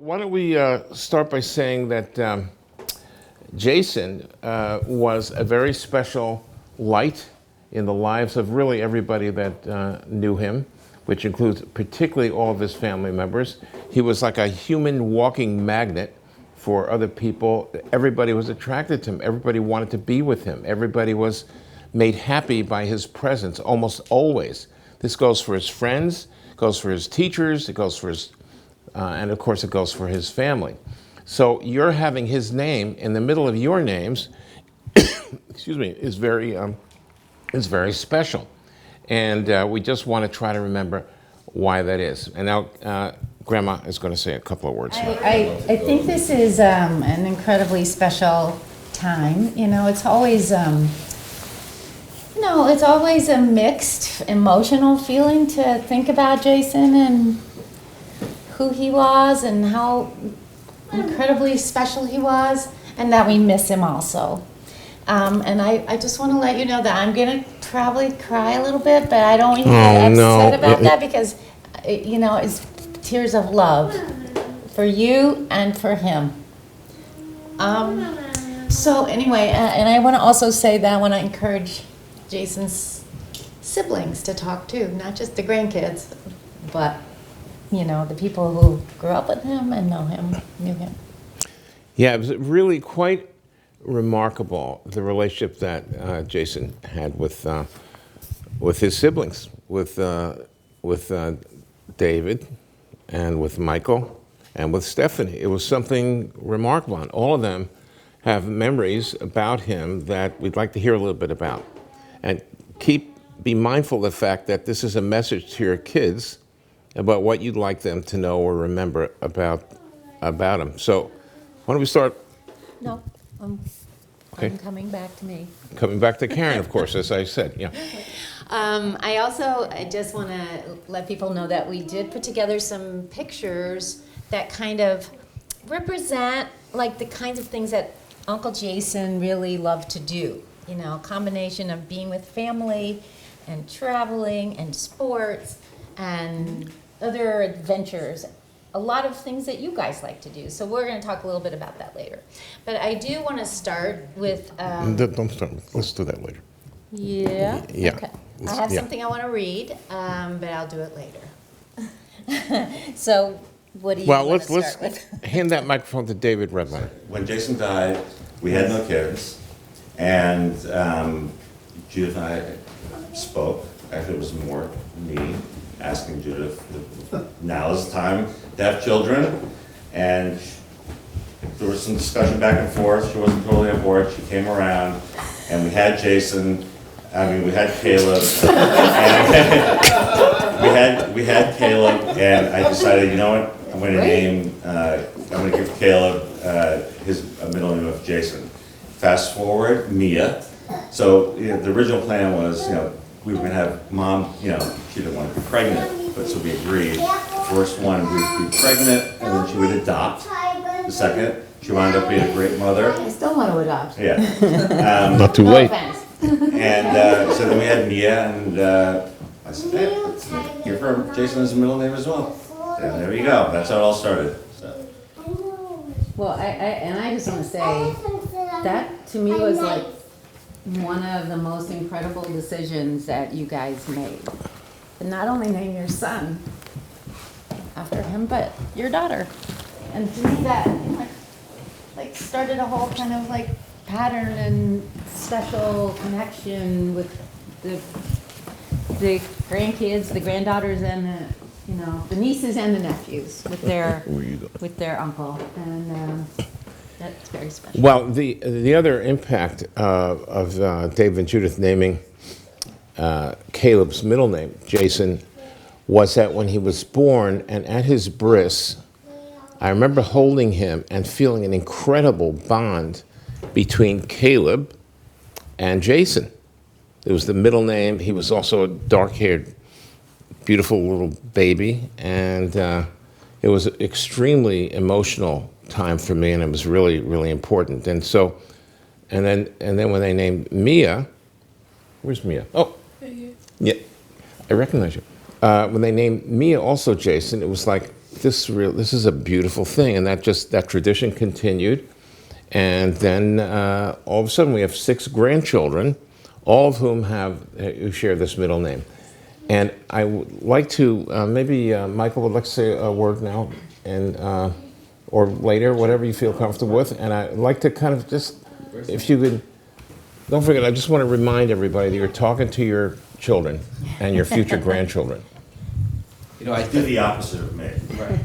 why don't we start by saying that Jason was a very special light in the lives of really everybody that knew him, which includes particularly all of his family members. He was like a human walking magnet for other people. Everybody was attracted to him. Everybody wanted to be with him. Everybody was made happy by his presence, almost always. This goes for his friends, goes for his teachers, it goes for his, and of course it goes for his family. So you're having his name in the middle of your names, excuse me, is very special. And we just want to try to remember why that is. And now Grandma is going to say a couple of words. I think this is an incredibly special time. You know, it's always it's always a mixed emotional feeling to think about Jason and who he was and how incredibly special he was, and that we miss him also. And I just want to let you know that I'm going to probably cry a little bit, but I don't even get upset about that because, it's tears of love for you and for him. So anyway, and I want to also say that I want to encourage Jason's siblings to talk too, not just the grandkids, but the people who grew up with him and knew him. Yeah, it was really quite remarkable, the relationship that Jason had with his siblings, with David and with Michael and with Stephanie. It was something remarkable, and all of them have memories about him that we'd like to hear a little bit about. And be mindful of the fact that this is a message to your kids about what you'd like them to know or remember about him. So why don't we start? No, Okay. I'm coming back to me. Coming back to Karen, of course, as I said, yeah. I just want to let people know that we did put together some pictures that kind of represent like the kinds of things that Uncle Jason really loved to do. A combination of being with family and traveling and sports and other adventures. A lot of things that you guys like to do. So we're going to talk a little bit about that later. But I do want to start with... Don't start. Let's do that later. Yeah? Yeah. Okay. I have something I want to read, but I'll do it later. So what do you want to start with? Hand that microphone to David Redlener. When Jason died, we had no kids, and Judith and I spoke. Actually, it was more me asking Judith, now is the time to have children, and there was some discussion back and forth. She wasn't totally on board. She came around, and we had Jason. We had Caleb. And we had Caleb, and I decided, you know what? I'm going to give Caleb his middle name of Jason. Fast forward, Mia. So the original plan was, we were going to have Mom, she didn't want to be pregnant, but so we agreed. First one, we'd be pregnant, and then she would adopt. The second, she wound up being a great mother. I still want to adopt. Yeah. Not too No late. offense. And so then we had Mia, and I said, hey, let's give her Jason as a middle name as well. And there you go. That's how it all started. So. Well, I just want to say that to me was like one of the most incredible decisions that you guys made. To not only name your son after him, but your daughter. And to me that like started a whole kind of like pattern and special connection with the grandkids, the granddaughters, and the nieces and the nephews with their uncle, and that's very special. Well, the other impact of Dave and Judith naming Caleb's middle name, Jason, was that when he was born and at his bris, I remember holding him and feeling an incredible bond between Caleb and Jason. It was the middle name. He was also a dark-haired, beautiful little baby, and it was an extremely emotional time for me, and it was really, really important. And so, and then when they named Mia, where's Mia? Oh, yeah, I recognize you. When they named Mia also Jason, it was like this is a beautiful thing, and that tradition continued, and then all of a sudden we have 6 grandchildren, all of whom who share this middle name. And I would like to maybe Michael would like to say a word now, and or later, whatever you feel comfortable with. And I'd like to kind of just, if you could, don't forget, I just want to remind everybody that you're talking to your children and your future grandchildren. You know, I do the opposite of me. Right.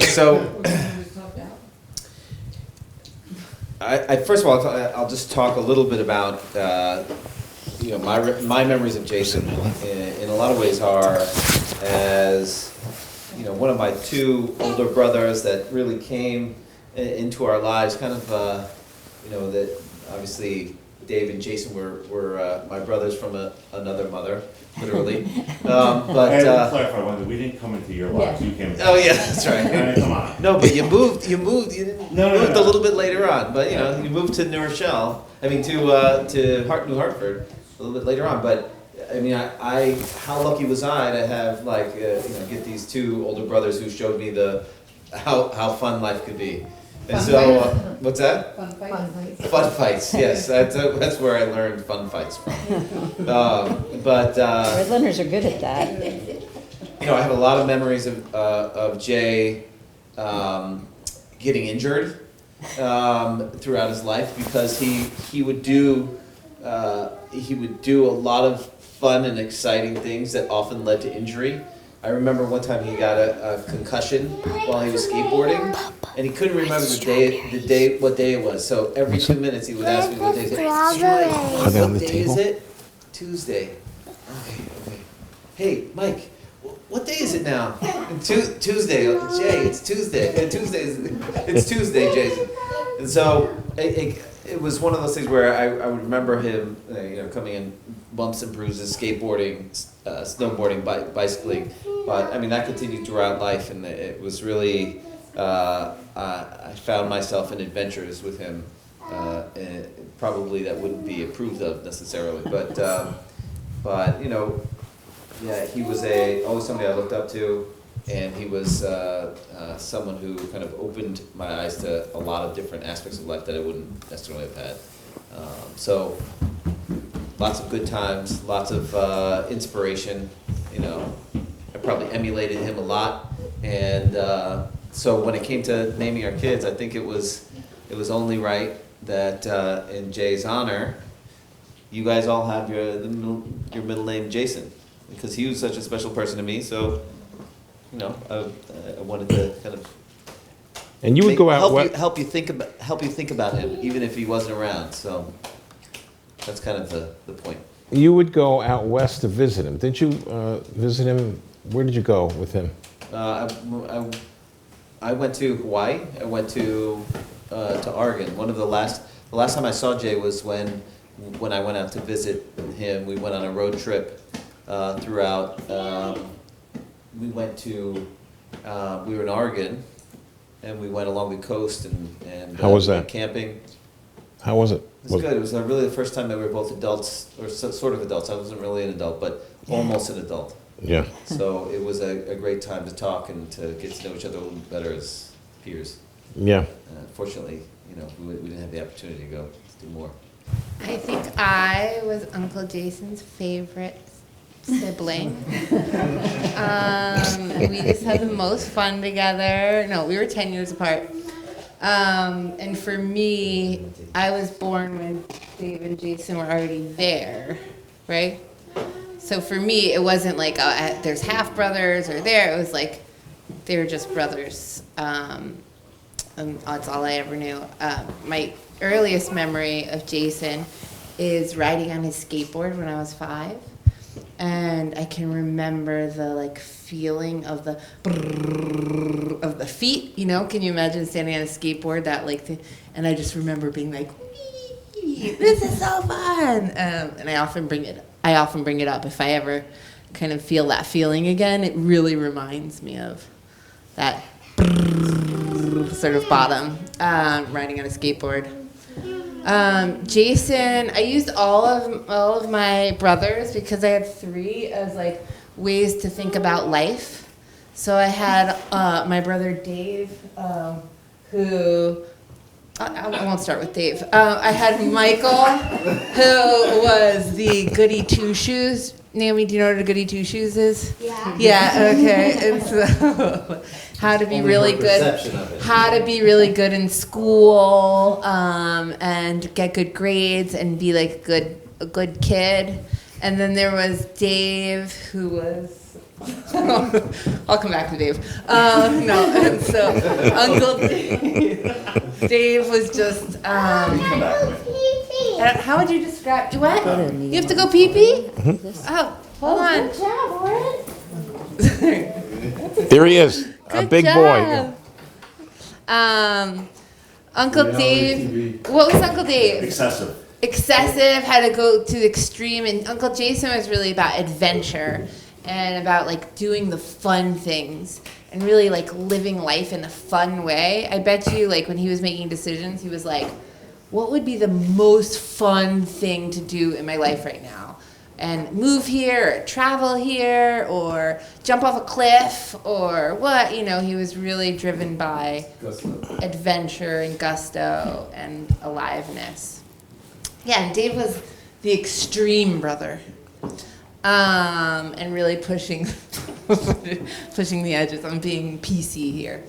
So, I first of all, I'll just talk a little bit about, my memories of Jason in a lot of ways are as, one of my 2 older brothers that really came into our lives, kind of, that obviously Dave and Jason were my brothers from another mother, literally. But And to clarify one thing, we didn't come into your lives, you came into oh yeah, that's I right. mean, come on. No, but you moved. You moved No, a little bit later on. But you moved to New Rochelle. I mean, to New Hartford a little bit later on. But I mean, I how lucky was I to have get these 2 older brothers who showed me how fun life could be. And so, what's that? Fun fights. Fun fights, yes. That's where I learned fun fights from. Redleners are good at that. I have a lot of memories of Jay getting injured throughout his life because he would do a lot of fun and exciting things that often led to injury. I remember one time he got a concussion while he was skateboarding, and he couldn't remember what day it was. So every 2 minutes he would ask me what day is it. Are they on the What day is table? it? Tuesday. Okay. Hey, Mike, what day is it now? Tuesday. Jay, it's Tuesday. It's Tuesday, Jason. And so it was one of those things where I would remember him, coming in bumps and bruises, skateboarding, snowboarding, bicycling. But I mean, that continued throughout life, and it was really, I found myself in adventures with him, and probably that wouldn't be approved of necessarily, but yeah, he was always somebody I looked up to, and he was someone who kind of opened my eyes to a lot of different aspects of life that I wouldn't necessarily have had. So, lots of good times, lots of inspiration. I probably emulated him a lot, and so when it came to naming our kids, I think it was only right that in Jay's honor, you guys all have your middle name Jason, because he was such a special person to me. So, I wanted to kind of And you would go out help you think about him, even if he wasn't around. So that's kind of the point. You would go out west to visit him. Didn't you visit him? Where did you go with him? I went to Hawaii. I went to Oregon. The last time I saw Jay was when I went out to visit him. We went on a road trip throughout. We were in Oregon, and we went along the coast and How was that? went camping. How was it? It was good. It was really the first time that we were both adults, or sort of adults. I wasn't really an adult, but almost an adult. Yeah. So it was a great time to talk and to get to know each other a little better as peers. Yeah. Fortunately, we didn't have the opportunity to go do more. I think I was Uncle Jason's favorite sibling. We just had the most fun together. No, we were 10 years apart. And for me, I was born when Dave and Jason were already there, right? So for me, it wasn't like there's half brothers or there. It was like they were just brothers. And that's all I ever knew. My earliest memory of Jason is riding on his skateboard when I was 5. And I can remember the feeling of the brrrr of the feet, Can you imagine standing on a skateboard and I just remember being like, wee, this is so fun. And I often bring it up if I ever kind of feel that feeling again. It really reminds me of that sort of bottom, riding on a skateboard. Jason, I used all of my brothers because I had 3 as like ways to think about life. So I had my brother Dave, who I won't start with Dave. I had Michael, who was the goody two shoes. Naomi, do you know what a goody two shoes is? Yeah. Yeah. Okay. And so, how to be Only really her good. perception of it. How to be really good in school, and get good grades and be like a good kid. And then there was Dave, who was. I'll come back to Dave. No, and so Uncle Dave was just. Come back with me. How would you describe? What? You have to go pee pee? Oh, hold on. Good job, Warren. There he is, a Good big job. boy. Uncle Dave. What was Uncle Dave? Excessive. Excessive, had to go to the extreme, and Uncle Jason was really about adventure and about like doing the fun things and really like living life in a fun way. I bet you like when he was making decisions, he was like, what would be the most fun thing to do in my life right now? And move here or travel here or jump off a cliff or what, you know, he was really driven by adventure and gusto and aliveness. Yeah, and Dave was the extreme brother, and really pushing the edges. I'm being PC here.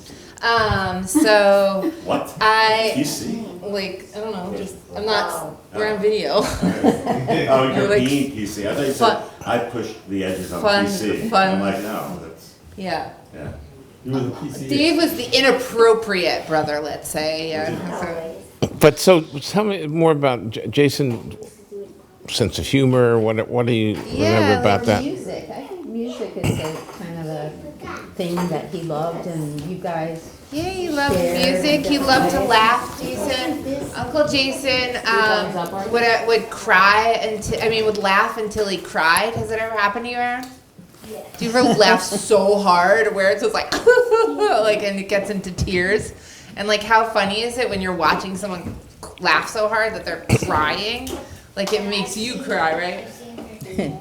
So What? PC? like I don't know, just I'm not. We're on video. Oh, you're Like, being PC. I thought you fun- said I pushed the edges on fun- PC. fun- I'm like, no, that's, Yeah. yeah. You were the PC. Dave was the inappropriate brother, let's say. Yeah. So- But so tell me more about Jason. Sense of humor. What do you remember about Or that? music. I think music is a kind of a thing that he loved, and you guys. Yeah, he loved Share music. He different loved to ways. laugh. Jason, Uncle Jason, would cry until would laugh until he cried. Has it ever happened to you, Aaron? Do you ever laugh so hard where it's just like, like, and it gets into tears? And like, how funny is it when you're watching someone laugh so hard that they're crying? Like, it makes you cry, right?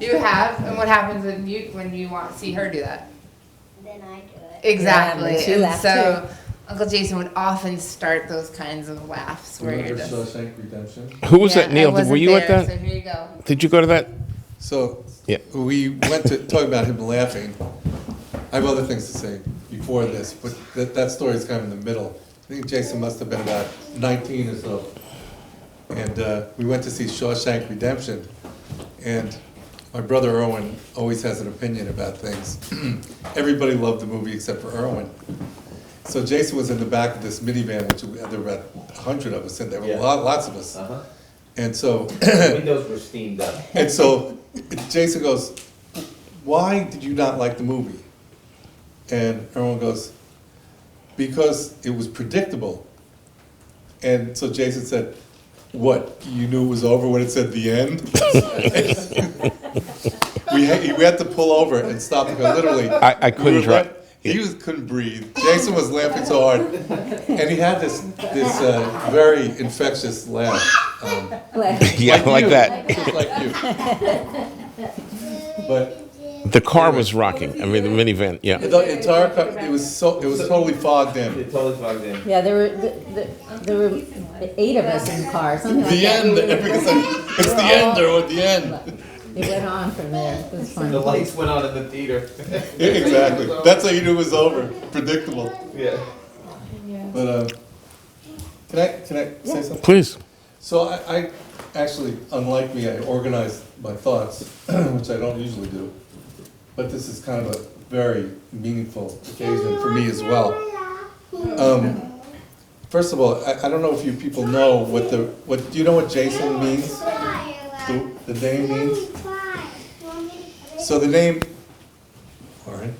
You have, and what happens when you want to see her do that? Then I do it. Exactly. Yeah, she and laughed so Uncle Jason would often start those kinds of laughs where Remember you're just. Shawshank Redemption? Who was Yeah, that, Neil? I wasn't Were you at there, that? So here you go. Did you go to that? So, Yeah. we went to talk about him laughing. I have other things to say before this, but that story is kind of in the middle. I think Jason must have been about 19 or so. And we went to see Shawshank Redemption. And my brother Erwin always has an opinion about things. Everybody loved the movie except for Erwin. So Jason was in the back of this minivan, which there were about 100 of us in there, Yeah. lots of us. Uh-huh. And so The windows were steamed up. And so Jason goes, why did you not like the movie? And Erwin goes, because it was predictable. And so Jason said, what, you knew it was over when it said the end? we had to pull over and stop because literally. I couldn't we were try. couldn't breathe. Jason was laughing so hard. And he had this very infectious laugh. Yeah, like that. Just like you. But The car was rocking. I mean, the minivan. Yeah. the entire car, it was totally fogged in. It totally fogged in. Yeah, there were 8 of us in the car, something like The that. end, We were- because it's the end or the end. It went on from there. It was fun. The lights went on in the theater. Exactly. That's how you knew it was over. Predictable. Yeah. But can I say something? Please. So I actually, unlike me, I organized my thoughts, which I don't usually do. But this is kind of a very meaningful occasion for me as well. First of all, I don't know if you people know what do you know what Jason means? The name means? So the name, all right.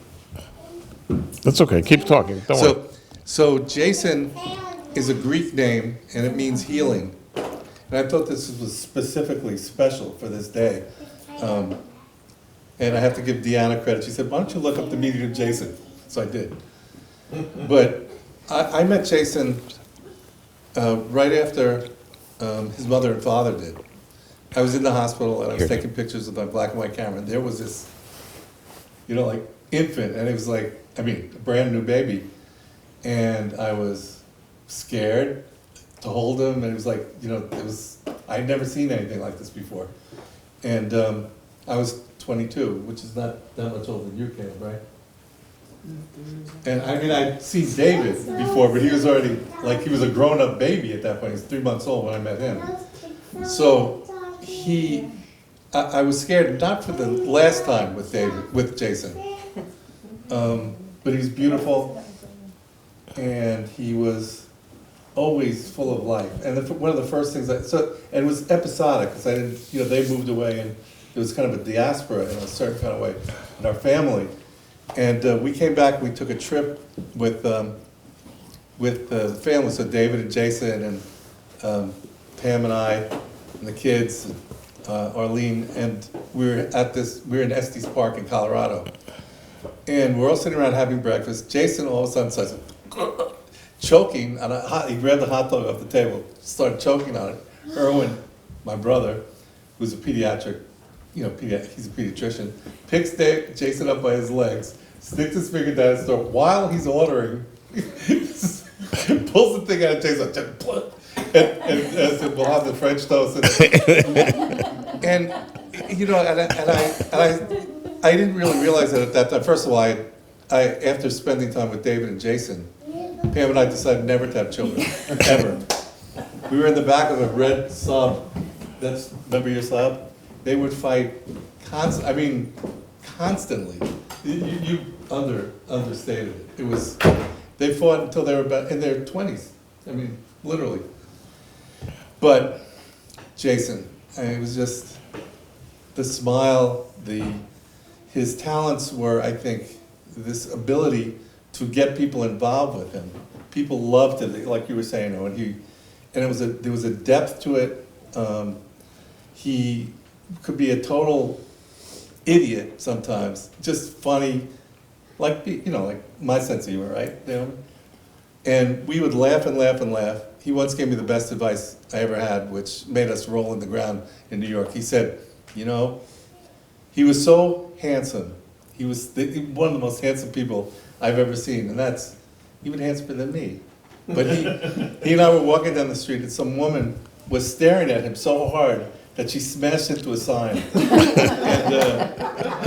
That's okay. Keep talking. Don't worry. So Jason is a Greek name and it means healing. And I thought this was specifically special for this day. And I have to give Deanna credit. She said, why don't you look up the meaning of Jason? So I did. But I met Jason right after his mother and father did. I was in the hospital and I was taking pictures with my black and white camera, and there was this, like infant, and it was like, a brand new baby. And I was scared to hold him, and it was like, I'd never seen anything like this before. And I was 22, which is not that much older than you, Caleb, right? And I'd seen David before, but he was already, he was a grown-up baby at that point. He was 3 months old when I met him. So I was scared, not for the last time with Jason, but he's beautiful, and he was always full of life. And one of the first things and it was episodic, because I didn't, they moved away, and it was kind of a diaspora in a certain kind of way in our family. And we came back, we took a trip with the family, so David and Jason and Pam and I and the kids, Arlene, and we were in Estes Park in Colorado. And we're all sitting around having breakfast. Jason all of a sudden starts choking on he grabbed the hot dog off the table, started choking on it. Erwin, my brother, who's a pediatric, he's a pediatrician, picks Jason up by his legs, sticks his finger down his throat while he's ordering, pulls the thing out of Jason, and said, we'll have the French toast. And I didn't really realize it at that time. First of all, I after spending time with David and Jason, Pam and I decided never to have children, ever. We were in the back of a red Saab. Remember your Saab? They would fight constantly. You understated it. It was, they fought until they were about in their 20s. Literally. But Jason, it was just the smile, his talents were, I think, this ability to get people involved with him. People loved it, like you were saying, and there was a depth to it. He could be a total idiot sometimes, just funny, like my sense of humor, right? And we would laugh and laugh and laugh. He once gave me the best advice I ever had, which made us roll in the ground in New York. He said, he was so handsome. He was one of the most handsome people I've ever seen, and that's even handsomer than me. But he and I were walking down the street, and some woman was staring at him so hard that she smashed into a sign.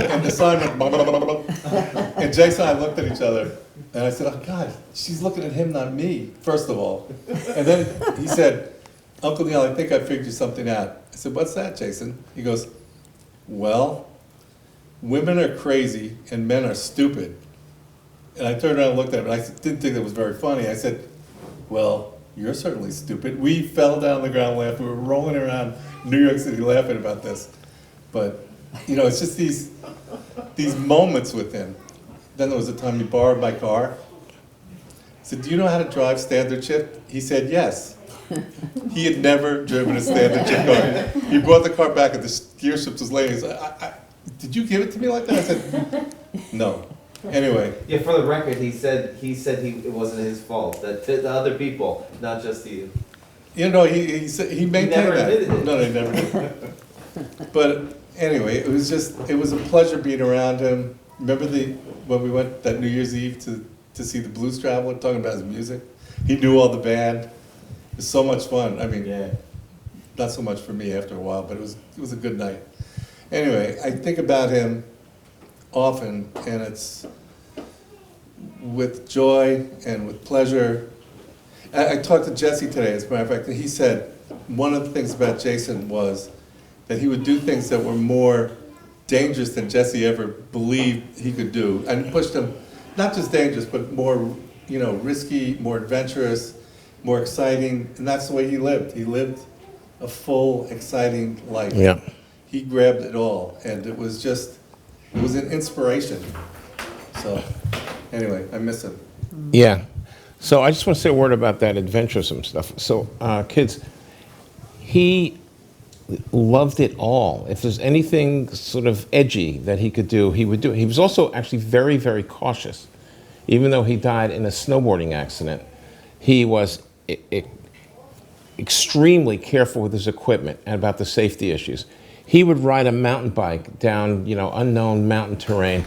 And the sign went, blah, blah, blah, blah, blah. And Jason and I looked at each other, and I said, oh God, she's looking at him, not me, first of all. And then he said, Uncle Neil, I think I figured something out. I said, what's that, Jason? He goes, well, women are crazy and men are stupid. And I turned around and looked at him, and I didn't think that was very funny. I said, well, you're certainly stupid. We fell down on the ground laughing. We were rolling around New York City laughing about this. But, it's just these moments with him. Then there was a time he borrowed my car. I said, do you know how to drive standard shift? He said, yes. He had never driven a standard shift car. He brought the car back and the gear shift was laying. He said, did you give it to me like that? I said, no. Anyway. Yeah, for the record, he said it wasn't his fault. That the other people, not just you. He said he maintained never that. admitted it. No, he never did. But anyway, it was a pleasure being around him. Remember when we went that New Year's Eve to see the Blues Traveler, talking about his music? He knew all the band. It was so much fun. Yeah. Not so much for me after a while, but it was a good night. Anyway, I think about him often, and it's with joy and with pleasure. I talked to Jesse today, as a matter of fact, and he said one of the things about Jason was that he would do things that were more dangerous than Jesse ever believed he could do, and pushed him, not just dangerous, but more, risky, more adventurous, more exciting, and that's the way he lived. He lived a full, exciting life. Yeah. He grabbed it all, and it was an inspiration. So, anyway, I miss him. Yeah. So I just want to say a word about that adventuresome stuff. So, kids, he loved it all. If there's anything sort of edgy that he could do, he would do it. He was also actually very, very cautious. Even though he died in a snowboarding accident, he was extremely careful with his equipment and about the safety issues. He would ride a mountain bike down, unknown mountain terrain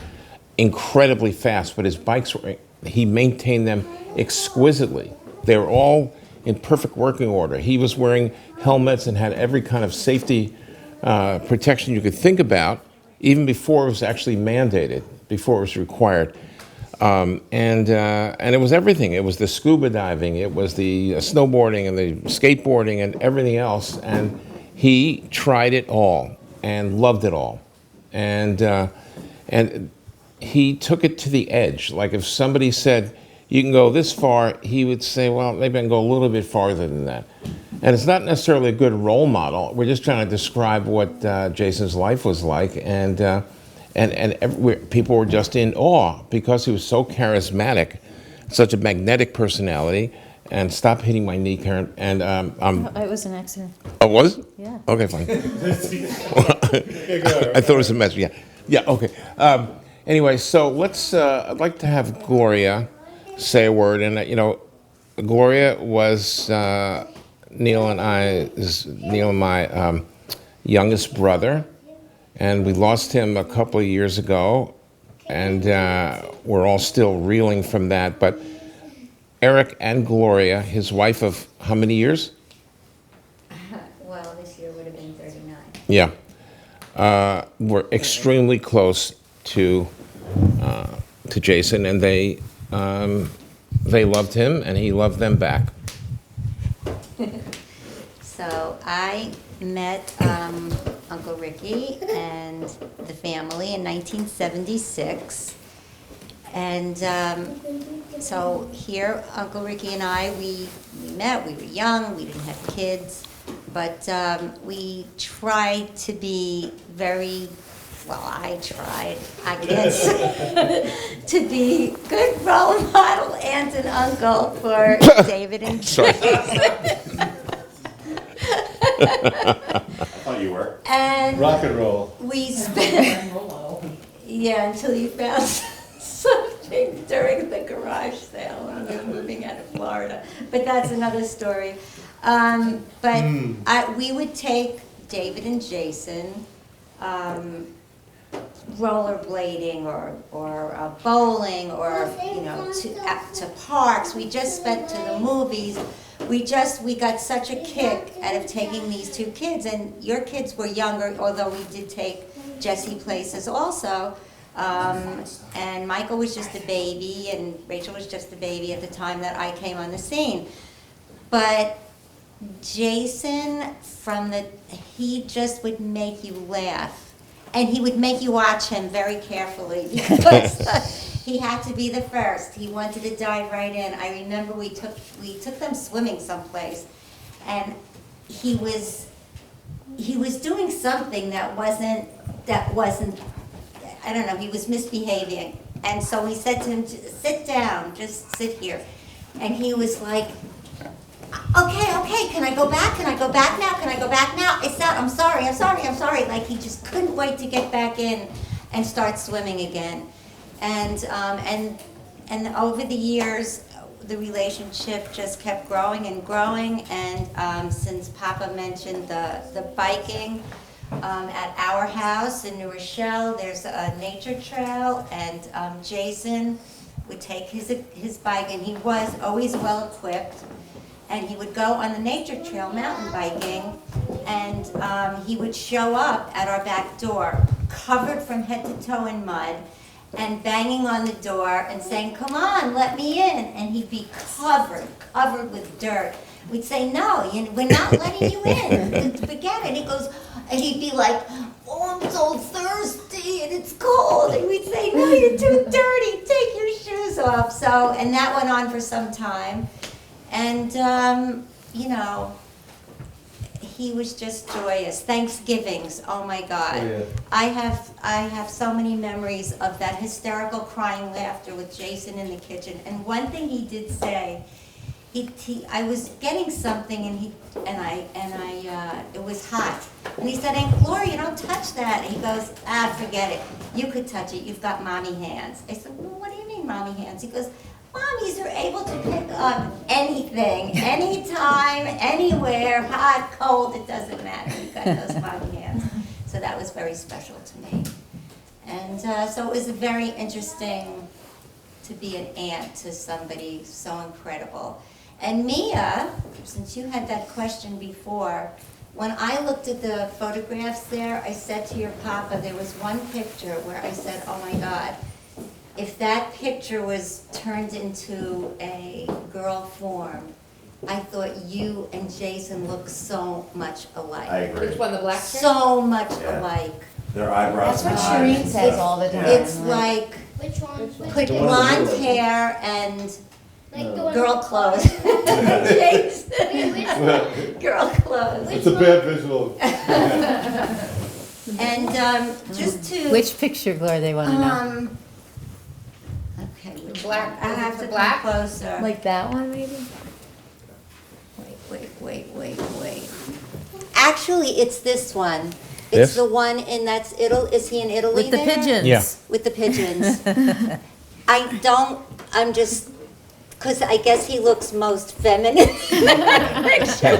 incredibly fast, but his bikes he maintained them exquisitely. They were all in perfect working order. He was wearing helmets and had every kind of safety protection you could think about, even before it was actually mandated, before it was required. And it was everything. It was the scuba diving, it was the snowboarding and the skateboarding and everything else. And he tried it all and loved it all. And he took it to the edge. Like if somebody said, you can go this far, he would say, well, maybe I can go a little bit farther than that. And it's not necessarily a good role model. We're just trying to describe what Jason's life was like. And people were just in awe because he was so charismatic, such a magnetic personality. And stop hitting my knee, Karen. And It was an accident. Oh, was? Yeah. Okay, fine. I thought it was a mess. Yeah. Yeah. Okay. Anyway, so let's. I'd like to have Gloria say a word, and Gloria was Neil and my youngest brother, and we lost him a couple of years ago, and we're all still reeling from that. But Eric and Gloria, his wife of how many years? Well, this year would have been 39. Yeah. Were extremely close to Jason, and they loved him, and he loved them back. So I met Uncle Ricky and the family in 1976. And so here, Uncle Ricky and I, we met, we were young, we didn't have kids, but we tried to be very, well, I tried, I guess, to be good role model aunt and uncle for David and Sorry. I thought you were. And Rock and roll. we spent, yeah, until you found something during the garage sale when we were moving out of Florida. But that's another story. We would take David and Jason rollerblading or bowling or to parks. We just spent to the movies. We got such a kick out of taking these two kids, and your kids were younger, although we did take Jesse places also. And Michael was just a baby, and Rachel was just a baby at the time that I came on the scene. But Jason, he just would make you laugh. And he would make you watch him very carefully because he had to be the first. He wanted to dive right in. I remember we took them swimming someplace, and he was doing something that wasn't. I don't know. He was misbehaving, and so we said to him, "Sit down. Just sit here." And he was like, Okay, can I go back? Can I go back now? Can I go back now? I'm sorry. Like he just couldn't wait to get back in and start swimming again. And over the years, the relationship just kept growing and growing. And since Papa mentioned the biking at our house in New Rochelle, there's a nature trail, and Jason would take his bike, and he was always well equipped. And he would go on the nature trail mountain biking, and he would show up at our back door, covered from head to toe in mud, and banging on the door and saying, "Come on, let me in." And he'd be covered with dirt. We'd say, "No, we're not letting you in. Forget it." And he'd be like, "Oh, I'm so thirsty and it's cold." And we'd say, "No, you're too dirty. Take your shoes off." And that went on for some time. And, he was just joyous. Thanksgivings, oh my God. Oh, yeah. I have so many memories of that hysterical crying laughter with Jason in the kitchen. And one thing he did say, I was getting something it was hot. And he said, "Aunt Gloria, don't touch that." And he goes, "Forget it. You could touch it. You've got mommy hands." I said, "Well, what do you mean mommy hands?" He goes, mommies are able to pick up anything, anytime, anywhere, hot, cold, it doesn't matter. You've got those mommy hands. So that was very special to me. And so it was very interesting to be an aunt to somebody so incredible. And Mia, since you had that question before, when I looked at the photographs there, I said to your papa, there was one picture where I said, oh my God, if that picture was turned into a girl form, I thought you and Jason looked so much alike. I agree. Which one, the black shirt? So much Yeah. alike. Their eyebrows. That's what and eyes Shireen and says stuff. all the time. Yeah. It's like Which one? put The one in the blonde middle. hair and Like the one. girl clothes. Jason, girl clothes. It's a bad visual. And just to. Which picture, Gloria, they want to know? Okay, which black- one? I is it have the to black? come closer. Like that one, maybe? Wait. Actually, it's this one. This? It's the one in that's Italy. Is he in Italy With the there? pigeons. Yeah. With the pigeons. I'm just, because I guess he looks most feminine in that picture.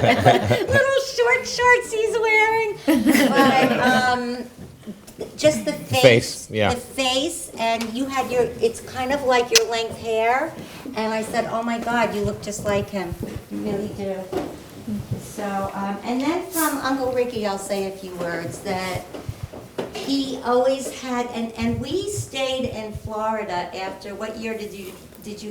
Little short shorts he's wearing. But, just the face. Face, yeah. The face, and you had it's kind of like your length hair. And I said, oh my God, you look just like him. You really do. So, and then from Uncle Ricky, I'll say a few words that he always had, and we stayed in Florida after, what year did you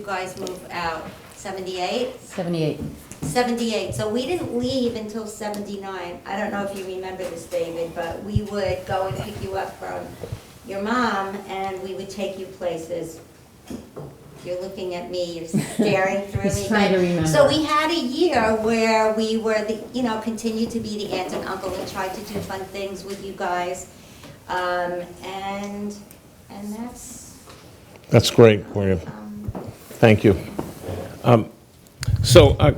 guys move out? 78? 78. 78, so we didn't leave until 79. I don't know if you remember this, David, but we would go and pick you up from your mom, and we would take you places. You're looking at me, you're staring through me. He's trying to remember. So we had a year where we were, continued to be the aunt and uncle and tried to do fun things with you guys. And that's, That's great, Gloria. Thank you. So, Can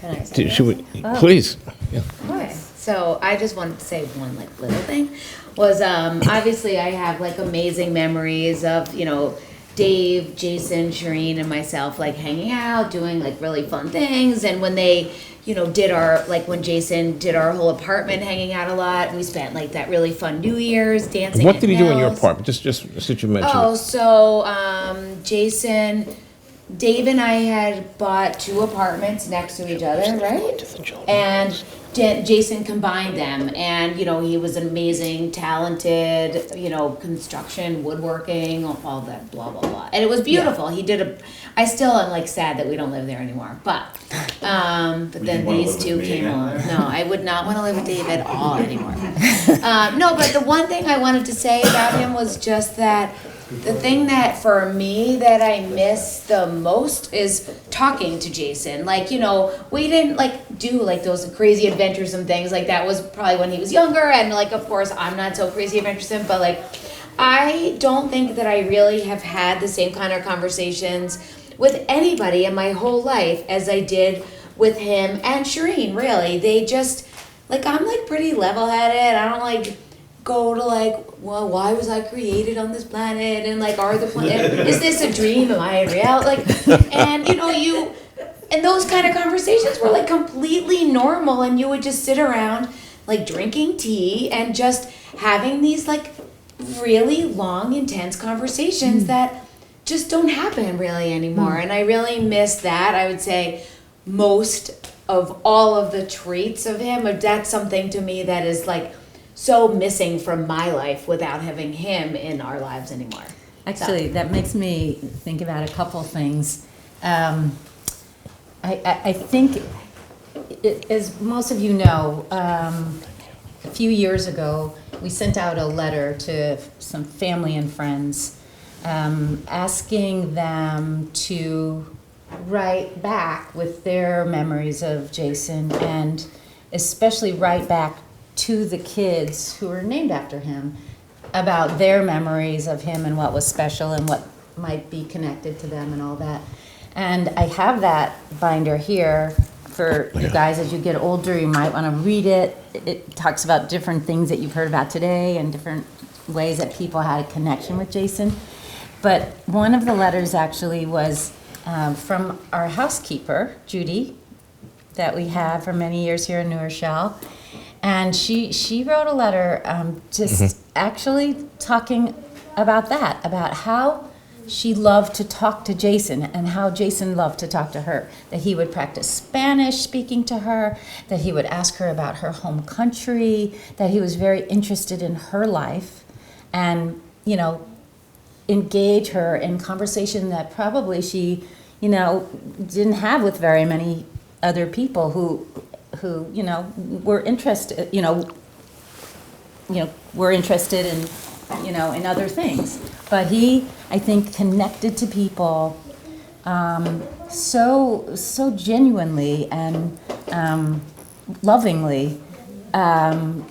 I say should this? we, please? Yeah. Okay, so I just wanted to say one like little thing, was obviously I have like amazing memories of, Dave, Jason, Shireen, and myself like hanging out, doing like really fun things, and when they, when Jason did our whole apartment, hanging out a lot, we spent like that really fun New Year's dancing What at did he do in your Nels. apartment? Just since you mentioned Oh, it. so Jason, Dave and I had bought 2 apartments next to each other, right? And Jason combined them, and he was an amazing, talented, construction, woodworking, all that, blah blah blah, and it was beautiful. He did I still am like sad that we don't live there anymore, but Would then you wanna these live with 2 me came again? along. No, I would not want to live with Dave at all anymore. No, but the one thing I wanted to say about him was just that the thing that for me that I miss the most is talking to Jason. Like, we didn't like do like those crazy adventuresome things. Like that was probably when he was younger, and like of course I'm not so crazy adventuresome, but like I don't think that I really have had the same kind of conversations with anybody in my whole life as I did with him and Shireen, really. They just, like, I'm like pretty level-headed. I don't like go to like, well, why was I created on this planet? And like, is this a dream? Am I in reality? Like, and and those kind of conversations were like completely normal, and you would just sit around like drinking tea and just having these like really long, intense conversations that just don't happen really anymore. And I really miss that. I would say most of all of the traits of him, that's something to me that is like so missing from my life without having him in our lives anymore. Actually, that makes me think about a couple things. I think, as most of you know, a few years ago, we sent out a letter to some family and friends asking them to write back with their memories of Jason, and especially write back to the kids who were named after him about their memories of him and what was special and what might be connected to them and all that. And I have that binder here for you guys. As you get older, you might want to read it. It talks about different things that you've heard about today and different ways that people had a connection with Jason. But one of the letters actually was from our housekeeper, Judy, that we had for many years here in New Rochelle. And she wrote a letter just actually talking about that, about how she loved to talk to Jason and how Jason loved to talk to her. That he would practice Spanish speaking to her, that he would ask her about her home country, that he was very interested in her life and, you know, engage her in conversation that probably she, you know, didn't have with very many other people who you know, were interested, were interested in, you know, in other things. But he, I think, connected to people so genuinely and lovingly, and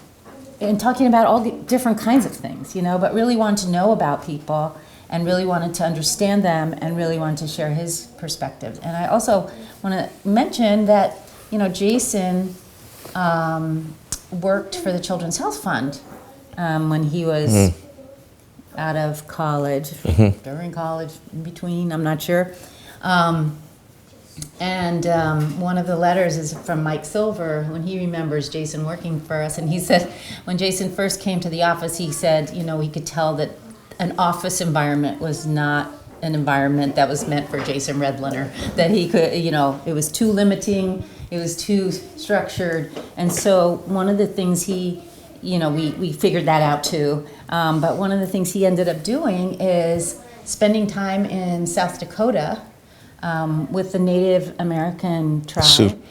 talking about all the different kinds of things, you know, but really wanted to know about people and really wanted to understand them and really wanted to share his perspective. And I also want to mention that, you know, Jason worked for the Children's Health Fund when he was out of college, during college, in between, I'm not sure. And one of the letters is from Mike Silver when he remembers Jason working for us. And he said when Jason first came to the office, he said, you know, he could tell that an office environment was not an environment that was meant for Jason Redlener, that he could, you know, it was too limiting, it was too structured. And so one of the things he, you know, we figured that out too. But one of the things he ended up doing is spending time in South Dakota with the Native American tribe, Sioux.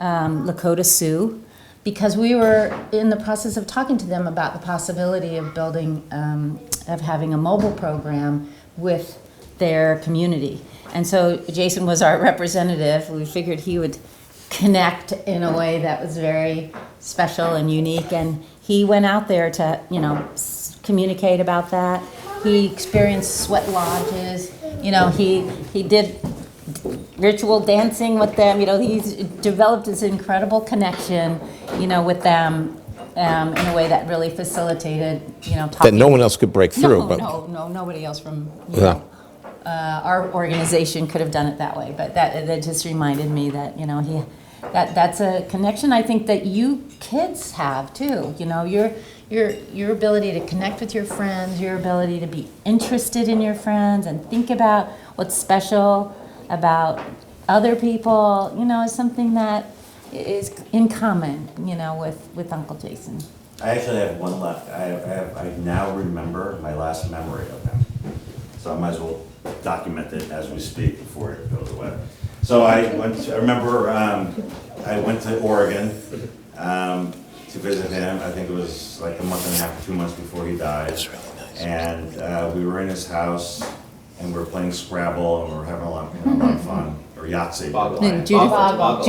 Lakota Sioux, because we were in the process of talking to them about the possibility of building, of having a mobile program with their community. And so Jason was our representative. We figured he would connect in a way that was very special and unique. And he went out there to, you know, communicate about that. He experienced sweat lodges. You know, he did ritual dancing with them. You know, he's developed this incredible connection, you know, with them in a way that really facilitated, you know, talking. That no one else could break through. No, nobody else from, you Yeah. know, our organization could have done it that way. But that just reminded me that, you know, that's a connection I think that you kids have too. You know, your ability to connect with your friends, your ability to be interested in your friends and think about what's special about other people, you know, is something that is in common, you know, with Uncle Jason. I actually have one left. I now remember my last memory of him. So I might as well document it as we speak before it goes away. So I remember I went to Oregon to visit him. I think it was like a month and a half, 2 months before he died. That's really nice. And we were in his house and we were playing Scrabble and we were having a lot of fun. Or Yahtzee. Boggle. And Judith, Boggle.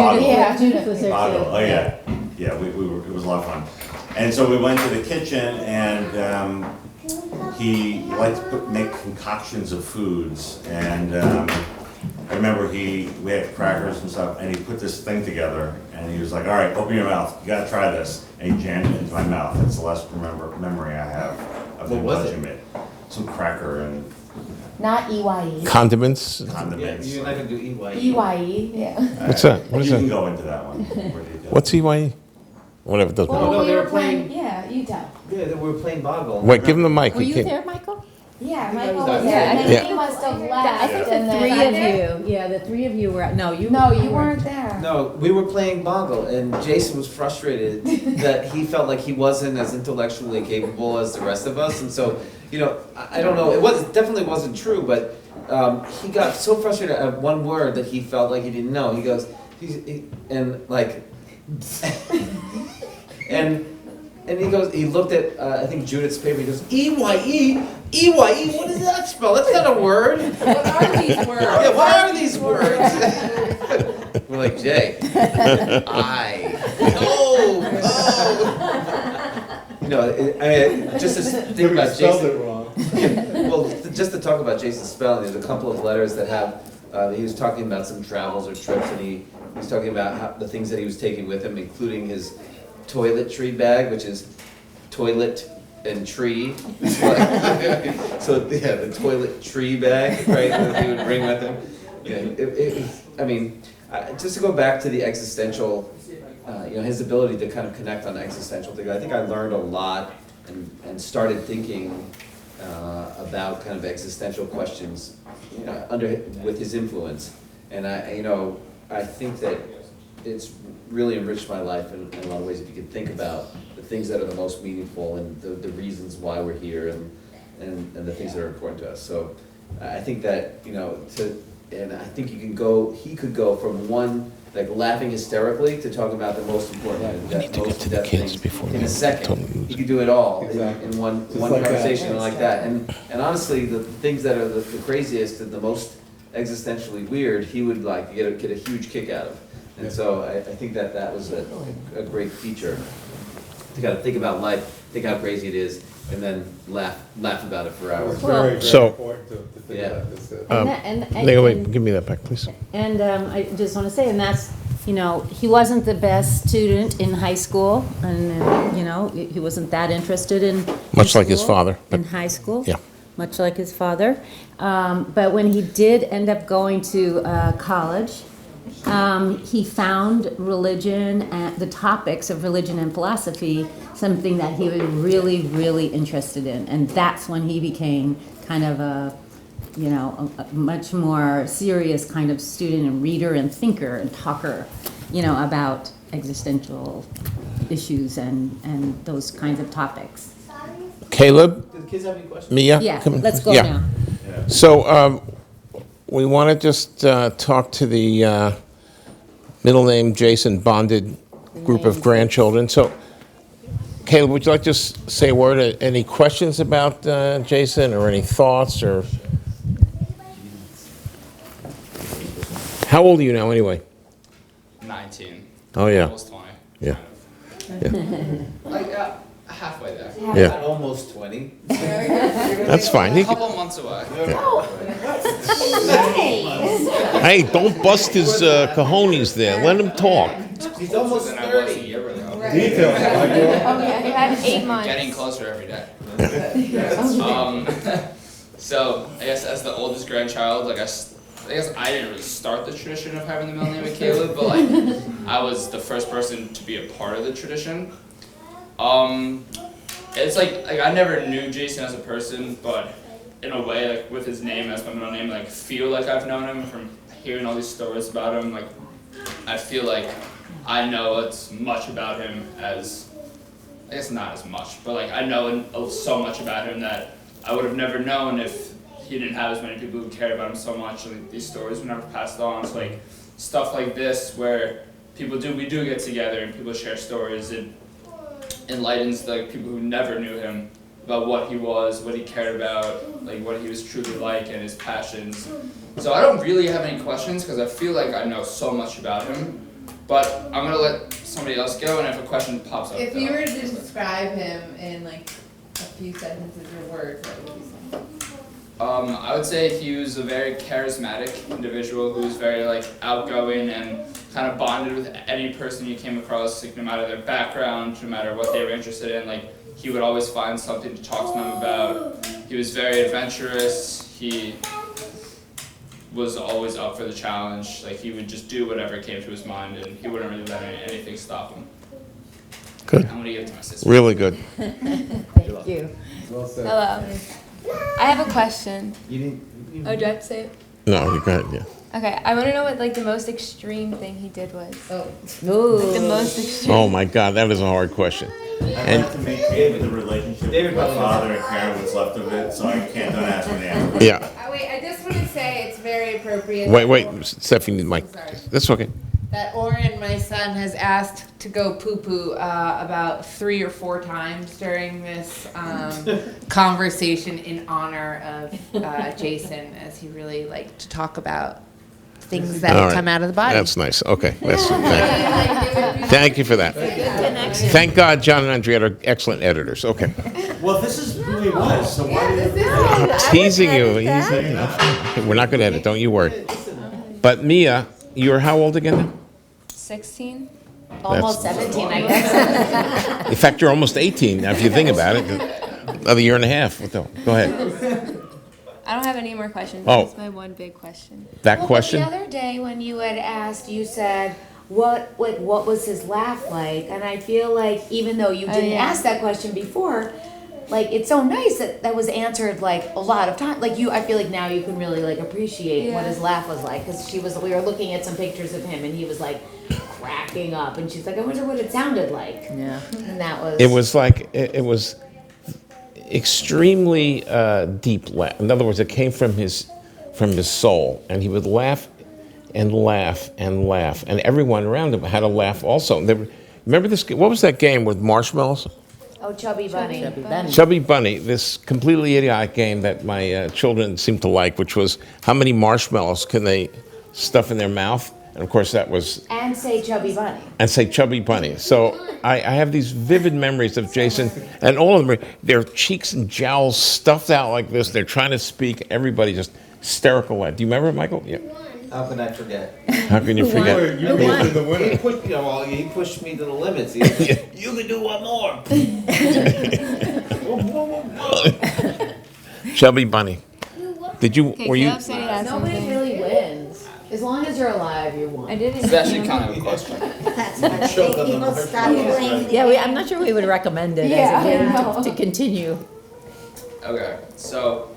Judith was there Boggle, too. oh yeah, yeah, we were, it was a lot of fun. And so we went to the kitchen and he liked to make concoctions of foods. And I remember we had crackers and stuff and he put this thing together and he was like, all right, open your mouth, you gotta try this. And he jammed it into my mouth. That's the last memory I have of him What was touching it. Some cracker and Not EYE. Condiments? Yeah, condiments. you're not gonna do EYE. EYE, yeah. What's that? What is You can that? go into that one. more detail. What's EYE? Whatever, it doesn't Well, matter. no, we they were were playing- Yeah, you tell. Yeah, we were playing Boggle. Wait, give him the mic. Were We you can't- there, Michael? Yeah, Michael Michael was was there. there, and Yeah. then he must have left. I think the and then- three of you, yeah, the three of you were, no, you. No, you weren't there. No, we were playing Boggle, and Jason was frustrated that he felt like he wasn't as intellectually capable as the rest of us, and so, you know, I don't know, definitely wasn't true, but he got so frustrated at one word that he felt like he didn't know. He goes, and he goes, he looked at, I think Judith's paper, he goes, EYE? EYE? What does that spell? That's not a word. What are these words? Yeah, what are these words? We're like, Jay, no. You know, I mean, just to think about spelled Jason. it wrong. Well, just to talk about Jason's spelling, there's a couple of letters that have, he was talking about some travels or trips, and he was talking about the things that he was taking with him, including his toiletry bag, which is toilet and tree. So, yeah, the toilet tree bag, right, that he would bring with him. I mean, just to go back to the existential, his ability to kind of connect on existential things, I think I learned a lot and started thinking about kind of existential questions with his influence. And I think that it's really enriched my life in a lot of ways if you can think about the things that are the most meaningful and the reasons why we're here and the things that are important to us. So I think that, and I think he could go from one, like laughing hysterically to talking about the most important and most in-depth things in a second. He could do it all in one like conversation like that. And honestly, the things that are the craziest and the most existentially weird, he would like get a huge kick out of. And so I think that was a great feature to kind of think about life, think how crazy it is, and then laugh about it for hours. It's very So- important to think Yeah. about this. Wait, give me that back, please. And I just want to say, and that's, he wasn't the best student in high school, and, he wasn't that interested in. Much like his school, father, but- In high school. Yeah. Much like his father. But when he did end up going to college, he found religion and the topics of religion and philosophy something that he was really, really interested in. And that's when he became kind of a much more serious kind of student and reader and thinker and talker, about existential issues and those kinds of topics. Caleb, Do the kids have any questions? Mia? Yeah, come- let's go yeah. now. So we want to just talk to the middle name Jason bonded group of grandchildren. So Caleb, would you like to just say a word? Any questions about Jason or any thoughts or? How old are you now anyway? 19. Oh, yeah. Almost 20. Yeah. Like, halfway there. Yeah, Almost 20. that's fine. A couple months away. Hey, don't bust his cojones there. Let him talk. He's almost Than I was a 30. year ago. Details, like, Oh, yeah, you had 8 months. Getting closer every day. So, I guess as the oldest grandchild, I guess I didn't really start the tradition of having the middle name of Caleb, but I was the first person to be a part of the tradition. It's like I never knew Jason as a person, but in a way, with his name as my middle name, feel like I've known him from hearing all these stories about him. I feel like I know as much about him as, I guess not as much, but I know so much about him that I would have never known if he didn't have as many people who cared about him so much. These stories were never passed on. So stuff like this where we do get together and people share stories. It enlightens people who never knew him about what he was, what he cared about, what he was truly like and his passions. So I don't really have any questions because I feel like I know so much about him. But I'm gonna let somebody else go, and if a question pops up, If you were to describe him in a few sentences or words, what would you say? I would say he was a very charismatic individual who was very outgoing and kind of bonded with any person you came across, no matter their background, no matter what they were interested in. He would always find something to talk to them about. He was very adventurous. He was always up for the challenge. He would just do whatever came to his mind, and he wouldn't really let anything stop him. Good. I'm gonna give it to my sister. Really good. Thank you. Well said. Hello. I have a question. You didn't. Oh, do I have to say it? No, you got it, yeah. Okay, I want to know what the most extreme thing he did was. Ooh. The most extreme. Oh, my God, that is a hard question. I'd like to maintain the relationship with my father and parent what's left of it, so I don't ask when they ask. Yeah. Wait, I just want to say it's very appropriate. Wait, Stephanie, Mike. Sorry. That's okay. That Oren, my son, has asked to go poo-poo about 3 or 4 times during this conversation in honor of Jason, as he really liked to talk about things that All had right. come out of the body. That's nice. Okay. Thank you for that. Thank God John and Andrea are excellent editors. Okay. Well, this is who he was, so why did you? I'm teasing you. We're not going to edit. Don't you worry. But Mia, you're how old again now? 16? Almost 17, I guess. In fact, you're almost 18 now if you think about it. Another year and a half. What the, go ahead. I don't have any more questions. Oh. That's my one big question. That question? Well, but the other day when you had asked, you said, what was his laugh like? And I feel like even though you didn't yeah. ask that question before, like it's so nice that that was answered like a lot of time. Like I feel like now you can really like appreciate what Yeah. his laugh was like because we were looking at some pictures of him and he was like cracking up and she's like, I wonder what it sounded like. Yeah. And that was. It was like, it was extremely deep laugh. In other words, it came from his soul, and he would laugh and laugh and laugh, and everyone around him had a laugh also. Remember this? What was that game with marshmallows? Oh, Chubby Bunny. Chubby Bunny. Chubby Bunny. This completely idiotic game that my children seemed to like, which was how many marshmallows can they stuff in their mouth? And of course, that was And say Chubby Bunny. and say Chubby Bunny. So I have these vivid memories of Jason, and all of them, their cheeks and jowls stuffed out like this. They're trying to speak. Everybody just hysterical. Do you remember, Michael? Yeah. How can I forget? How can you forget? You were the winner. He pushed me to the limits. He was like, you can do one more. Chubby Bunny. Did you? Okay, Were you? Caleb said he had Nobody something. really wins. As long as you're alive, you won. I didn't. It's actually kind of a question. That's why people stop playing. Yeah, I'm not sure we would recommend it Yeah, as a game I know. to continue. Okay, so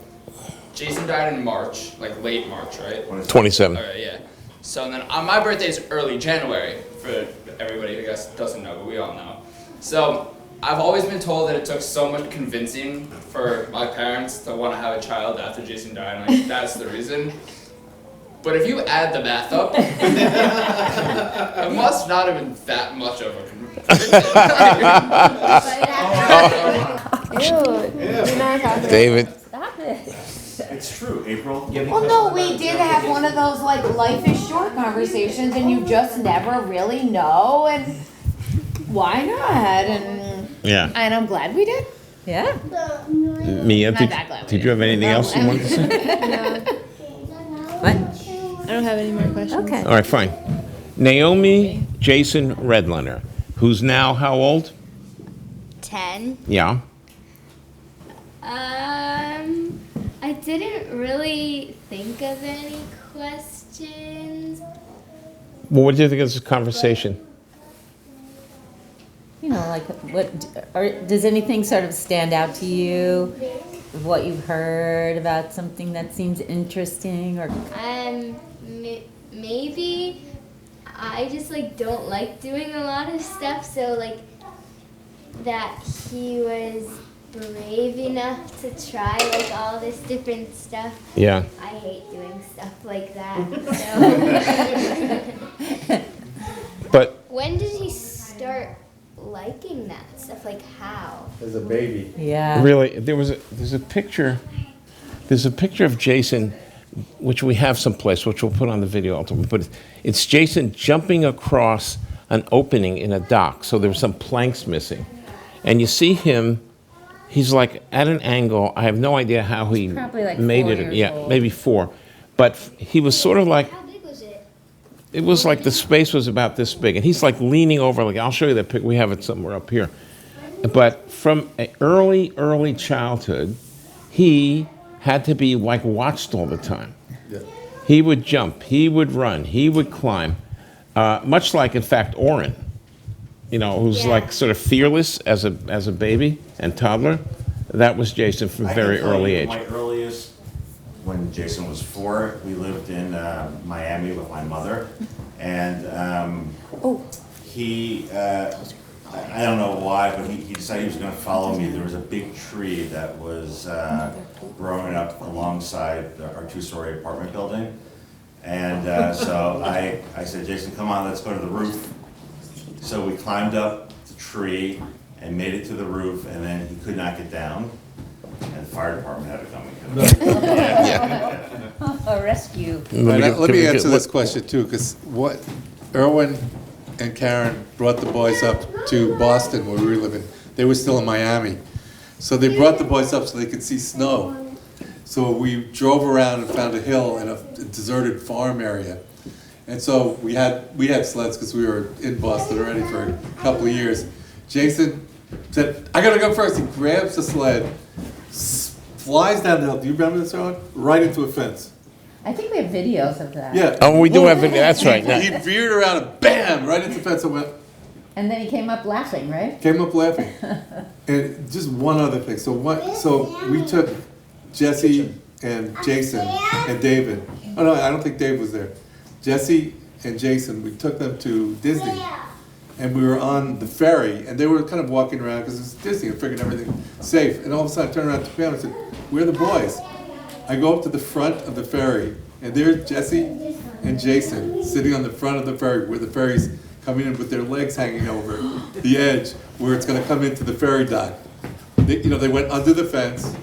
Jason died in March, like late March, right? 27. Alright, yeah. So then my birthday is early January, for everybody who I guess doesn't know, but we all know. So I've always been told that it took so much convincing for my parents to want to have a child after Jason died, and like that's the reason. But if you add the math up, it must not have been that much of a Ew. You're not talking. David. Stop it. It's true, April. Well, no, we did have one of those like life is short conversations, and you just never really know, and why not? Yeah. And I'm glad we did. Yeah. Mia, Not that glad we did you have anything else you wanted to say? What? I don't have any more questions. Okay. All right, fine. Naomi Jason Redlener, who's now how old? 10. Yeah. I didn't really think of any questions. Well, what do you think of this conversation? You know, like does anything sort of stand out to you? What you've heard about something that seems interesting, or Maybe I just like don't like doing a lot of stuff, so like that he was brave enough to try like all this different stuff. Yeah. I hate doing stuff like that. So But when did he start liking that stuff? Like how? As a baby. yeah. really, there's a picture of Jason, which we have someplace, which we'll put on the video ultimately. But it's Jason jumping across an opening in a dock, so there's some planks missing, and you see him. He's like at an angle. I have no idea how he Probably like made 4 it. years Yeah, old. maybe 4. But he was sort of like, How big was it? it was like the space was about this big, and he's like leaning over. Like, I'll show you that pic. We have it somewhere up here. But from an early childhood, he had to be like watched all the time. Yeah. He would jump, he would run, he would climb, much like, in fact, Oren, you know, who's Yeah. like sort of fearless as a baby and toddler. That was Jason from I very can tell early you age. My earliest, when Jason was 4, we lived in Miami with my mother, and he, I don't know why, but he decided he was going to follow me. There was a big tree that was growing up alongside our 2-story apartment building, and so I said, Jason, come on, let's go to the roof. So we climbed up the tree and made it to the roof, and then he could not get down, and the fire department had to come and get him. A rescue. Let me answer this question too, because what Erwin and Karen brought the boys up to Boston where we were living. They were still in Miami. So they brought the boys up so they could see snow. So we drove around and found a hill in a deserted farm area. And so we had sleds because we were in Boston already for a couple of years. Jason said, I gotta go first. He grabs the sled flies down the hill. Do you remember this, Ron? Right into a fence. I think we have videos of that. Yeah. Oh, we do have video, that's right. He veered around and bam, right into the fence and went, And then he came up laughing, right? came up laughing. And just one other thing. So we took Jesse and Jason and David. Oh no, I don't think Dave was there. Jesse and Jason, we took them to Disney. And we were on the ferry, and they were kind of walking around because it's Disney and figuring everything safe. And all of a sudden, I turned around to Pam and said, "Where are the boys?" I go up to the front of the ferry, and there's Jesse and Jason sitting on the front of the ferry, where the ferry's coming in with their legs hanging over the edge, where it's going to come into the ferry dock. They went under the fence,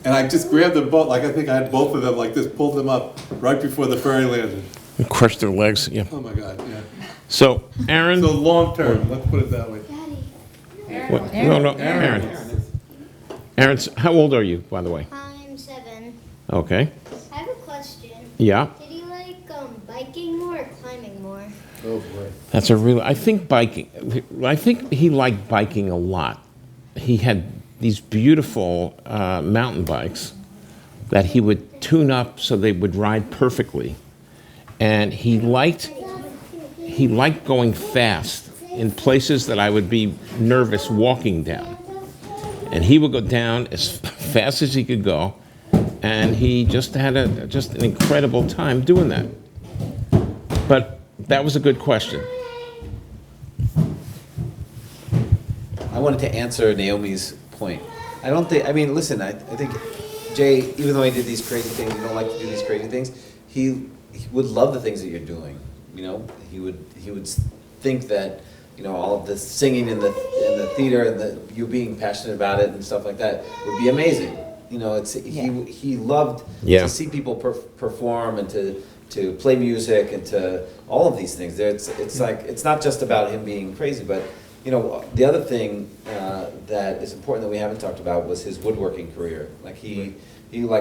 and I just grabbed them both, like I think I had both of them like this, pulled them up right before the ferry landed. Crushed their legs, yeah. Oh my God, yeah. So, Aaron. So long term, let's put it that way. What? No, Aaron. Aaron, how old are you, by the way? I'm 7. Okay. I have a question. Yeah. Did you like biking more or climbing more? Oh boy. That's I think he liked biking a lot. He had these beautiful mountain bikes that he would tune up so they would ride perfectly. And he liked going fast in places that I would be nervous walking down. And he would go down as fast as he could go, and he just had an incredible time doing that. But that was a good question. I wanted to answer Naomi's point. I mean, listen, I think Jay, even though he did these crazy things, you don't like to do these crazy things, he would love the things that you're doing. He would think that, all of the singing in the theater and you being passionate about it and stuff like that would be amazing. He loved to see people perform and to play music and to all of these things. It's not just about him being crazy, but the other thing that is important that we haven't talked about was his woodworking career. Like he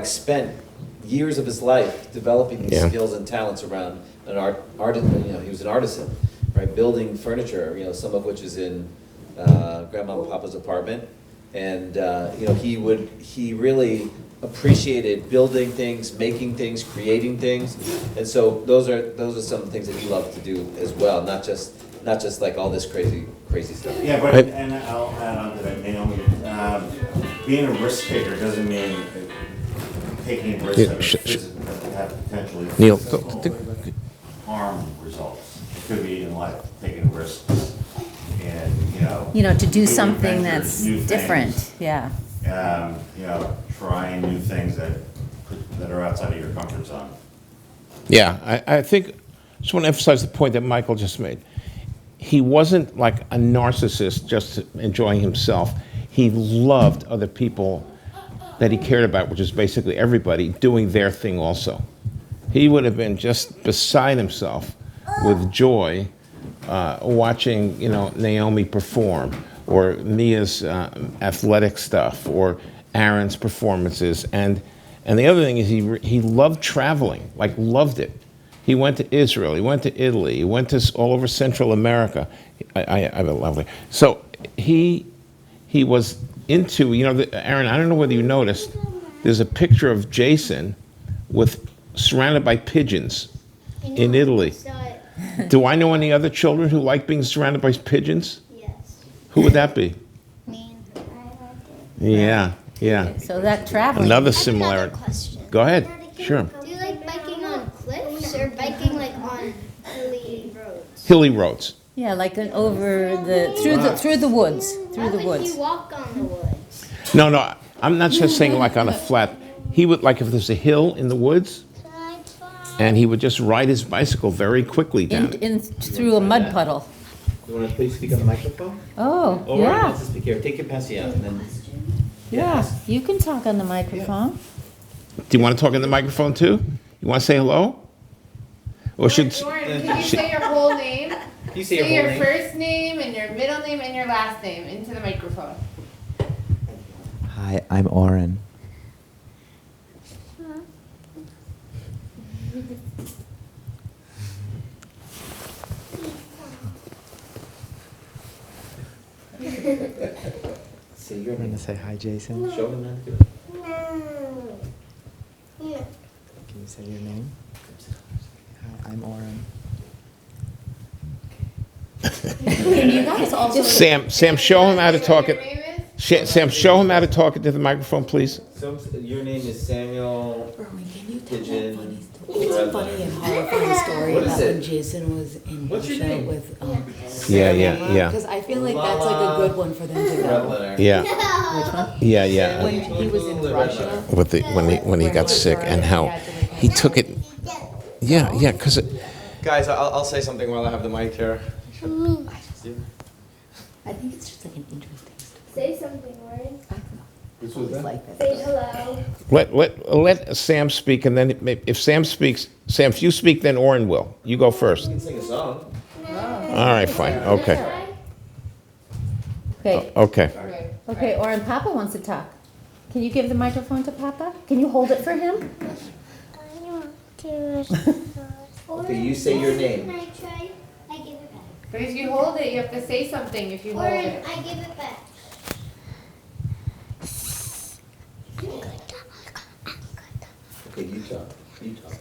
spent years of his life developing these skills and talents around an artisan. He was an artisan, right? Building furniture, some of which is in Grandma and Papa's apartment, and he really appreciated building things, making things, creating things, and so those are some things that he loved to do as well, not just like all this crazy stuff. Yeah, but and I'll add on to that, Naomi. Being a risk taker doesn't mean taking risks that have potentially Neil, harm results. It could be in life, taking risks and to do new something adventures, that's new different, things, yeah. trying new things that are outside of your comfort zone. Yeah, I think, just want to emphasize the point that Michael just made. He wasn't like a narcissist just enjoying himself. He loved other people that he cared about, which is basically everybody, doing their thing also. He would have been just beside himself with joy watching, Naomi perform, or Mia's athletic stuff, or Aaron's performances. And the other thing is he loved traveling, like loved it. He went to Israel, he went to Italy, he went to all over Central America. I have a lovely. So he was into, Aaron, I don't know whether you noticed, there's a picture of Jason surrounded by pigeons in Italy. Do I know any other children who like being surrounded by pigeons? Yes. Who would that be? Me. Yeah. So that traveling. Another I have similarity. another question. Go ahead. Sure. Do you like biking on cliffs or biking on hilly roads? Hilly roads. Yeah, like over through the woods, Why would you walk on the woods? No, I'm not just saying like on a flat. He would, like if there's a hill in the woods, and he would just ride his bicycle very quickly down it. Through a mud puddle. You want to please speak on the microphone? Oh, Or yeah, let's just speak here. Take your passy out and then. yeah. You can talk on the microphone. Do you want to talk in the microphone too? You want to say hello? Or should? Lauren, can you say your whole name? You say Say your your whole name. first name and your middle name and your last name into the microphone. Hi, I'm Oren. Say your name. say hi, Jason? Show him that. Can you say your name? Hi, I'm Oren. Can you guys also? Sam, show him how to talk it. Sam, show him how to talk into the microphone, please. So, your name is Samuel Pigeon. It's funny and horrifying story What is about it? when Jason was in What's your Russia name? with Yeah. because I feel like that's like a good one for them to go. Redlener. Yeah, Which one? yeah. When he was in Russia. With when he got sick and how he took it. Yeah, because Guys, I'll say something while I have the mic here. I think it's just like an interesting story. Say something, Warren. Which was that? Like that. Say hello. let Sam speak, and then if Sam speaks, Sam, if you speak, then Oren will. You go first. You can sing a song. All right, fine. Okay. Okay. Okay, Oren, Papa wants to talk. Can you give the microphone to Papa? Can you hold it for him? Okay, you say your name. Can I try? I give it back. But if you hold it, you have to say something if you hold Warren, it. I give it back. Okay, you talk. You talk.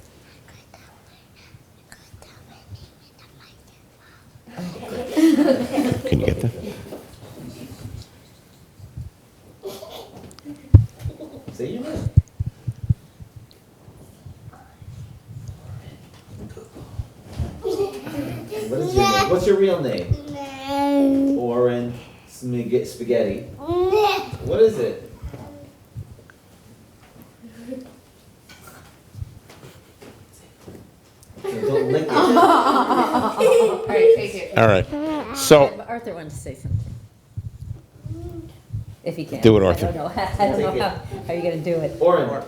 Can you get that? Say your name. What is your name? What's your real name? Oren Spaghetti. What is it? Don't lick it. All right, take it. All right. So But Arthur wants to say something. If he can. Do it, Arthur. I don't know. I don't know how you're gonna do it. Oren.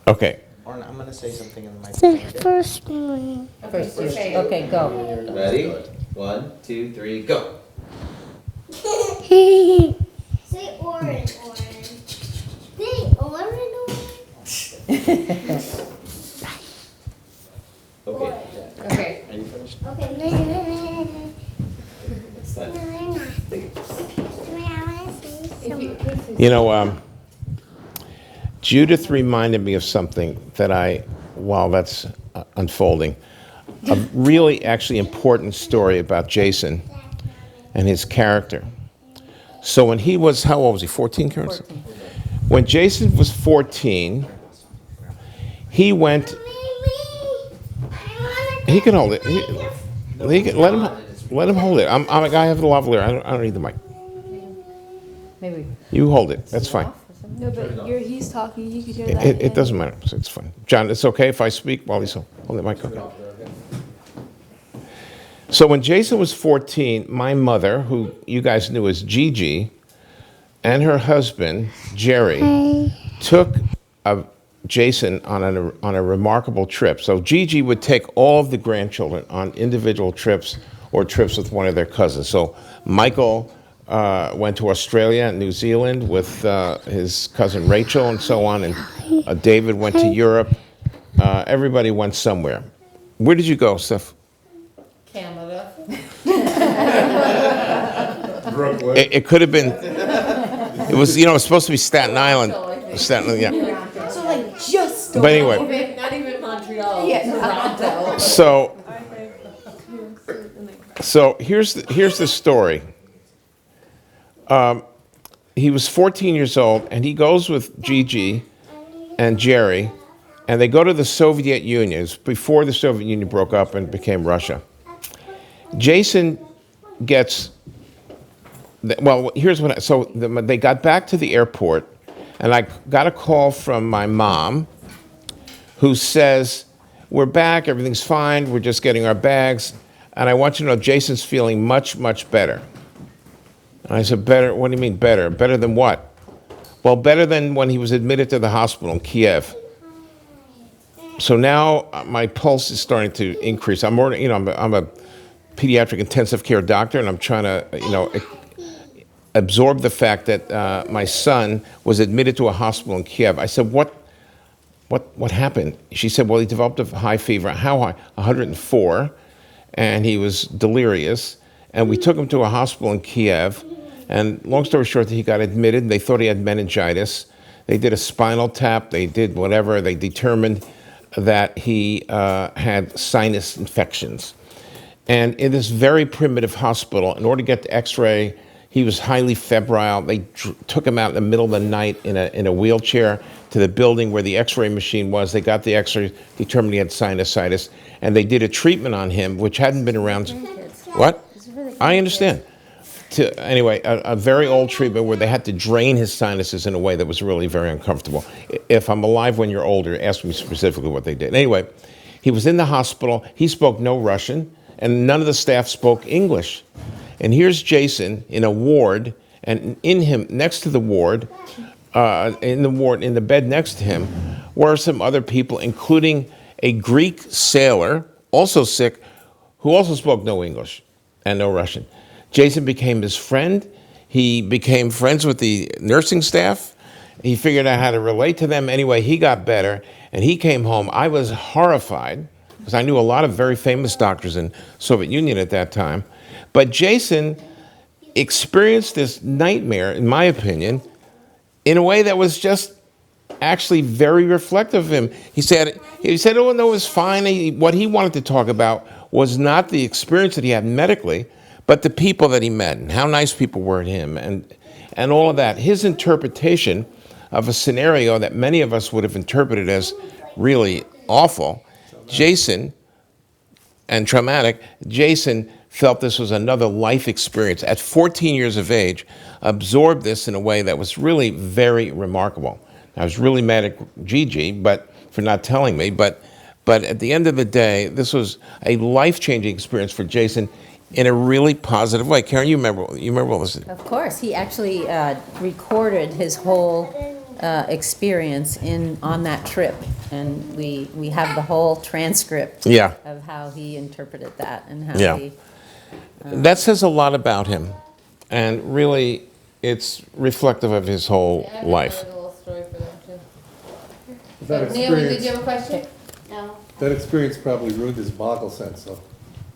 okay. Oren, I'm gonna say something in the microphone. First one. First, you. Okay, go. Ready? 1, 2, 3, go. Say orange, orange. Say orange, Okay. Okay. Are you finished? Okay. It's time. You know, Judith reminded me of something that while that's unfolding, a really actually important story about Jason and his character. So when he was, how old was he, 14, Karen? 14. When Jason was 14, he went, he can hold it. He can, let him hold it. I'm a guy have the lavalier. I don't need the mic. Maybe. You hold it. That's fine. No, but he's talking. You could hear that. It doesn't matter. It's fine. John, it's okay if I speak while he's holding the mic? Okay. So when Jason was 14, my mother, who you guys knew as Gigi, and her husband, Jerry, took Jason on a remarkable trip. So Gigi would take all of the grandchildren on individual trips or trips with one of their cousins. So Michael went to Australia and New Zealand with his cousin Rachel and so on, and David went to Europe. Everybody went somewhere. Where did you go, Steph? Canada. It could have been, it was, it was supposed to be Staten Island. Staten Island, yeah. So like just. But anyway, Not even Montreal. Yeah. Toronto. So here's the story. He was 14 years old, and he goes with Gigi and Jerry, and they go to the Soviet Union. It's before the Soviet Union broke up and became Russia. Jason gets, well, here's what, they got back to the airport, and I got a call from my mom, who says, we're back, everything's fine, we're just getting our bags, and I want you to know Jason's feeling much, much better. And I said, better? What do you mean better? Better than what? Well, better than when he was admitted to the hospital in Kiev. So now my pulse is starting to increase. I'm more, I'm a pediatric intensive care doctor, and I'm trying to, absorb the fact that my son was admitted to a hospital in Kiev. I said, what happened? She said, well, he developed a high fever. How high? 104, and he was delirious. And we took him to a hospital in Kiev. And long story short, he got admitted. They thought he had meningitis. They did a spinal tap. They did whatever. They determined that he had sinus infections. And in this very primitive hospital, in order to get the x-ray, he was highly febrile. They took him out in the middle of the night in a wheelchair to the building where the x-ray machine was. They got the x-ray, determined he had sinusitis, and they did a treatment on him, which hadn't been around. What? I understand. Anyway, a very old treatment where they had to drain his sinuses in a way that was really very uncomfortable. If I'm alive when you're older, ask me specifically what they did. Anyway, he was in the hospital. He spoke no Russian, and none of the staff spoke English. And here's Jason in a ward, and in him, next to the ward, in the bed next to him, were some other people, including a Greek sailor, also sick, who also spoke no English and no Russian. Jason became his friend. He became friends with the nursing staff. He figured out how to relate to them. Anyway, he got better, and he came home. I was horrified, because I knew a lot of very famous doctors in Soviet Union at that time. But Jason experienced this nightmare, in my opinion, in a way that was just actually very reflective of him. He said, oh, no, it was fine. What he wanted to talk about was not the experience that he had medically, but the people that he met and how nice people were to him and all of that. His interpretation of a scenario that many of us would have interpreted as really awful, Jason, and traumatic, Jason felt this was another life experience. At 14 years of age, absorbed this in a way that was really very remarkable. I was really mad at Gigi for not telling me, but at the end of the day, this was a life-changing experience for Jason in a really positive way. Karen, you remember all this? Of course, he actually recorded his whole experience on that trip, and we have the whole transcript of how he interpreted that and how he. That says a lot about him, and really, it's reflective of his whole life. A little story for them too. That Naomi, did experience, you have a question? No. that experience probably ruined his boggle sense, so.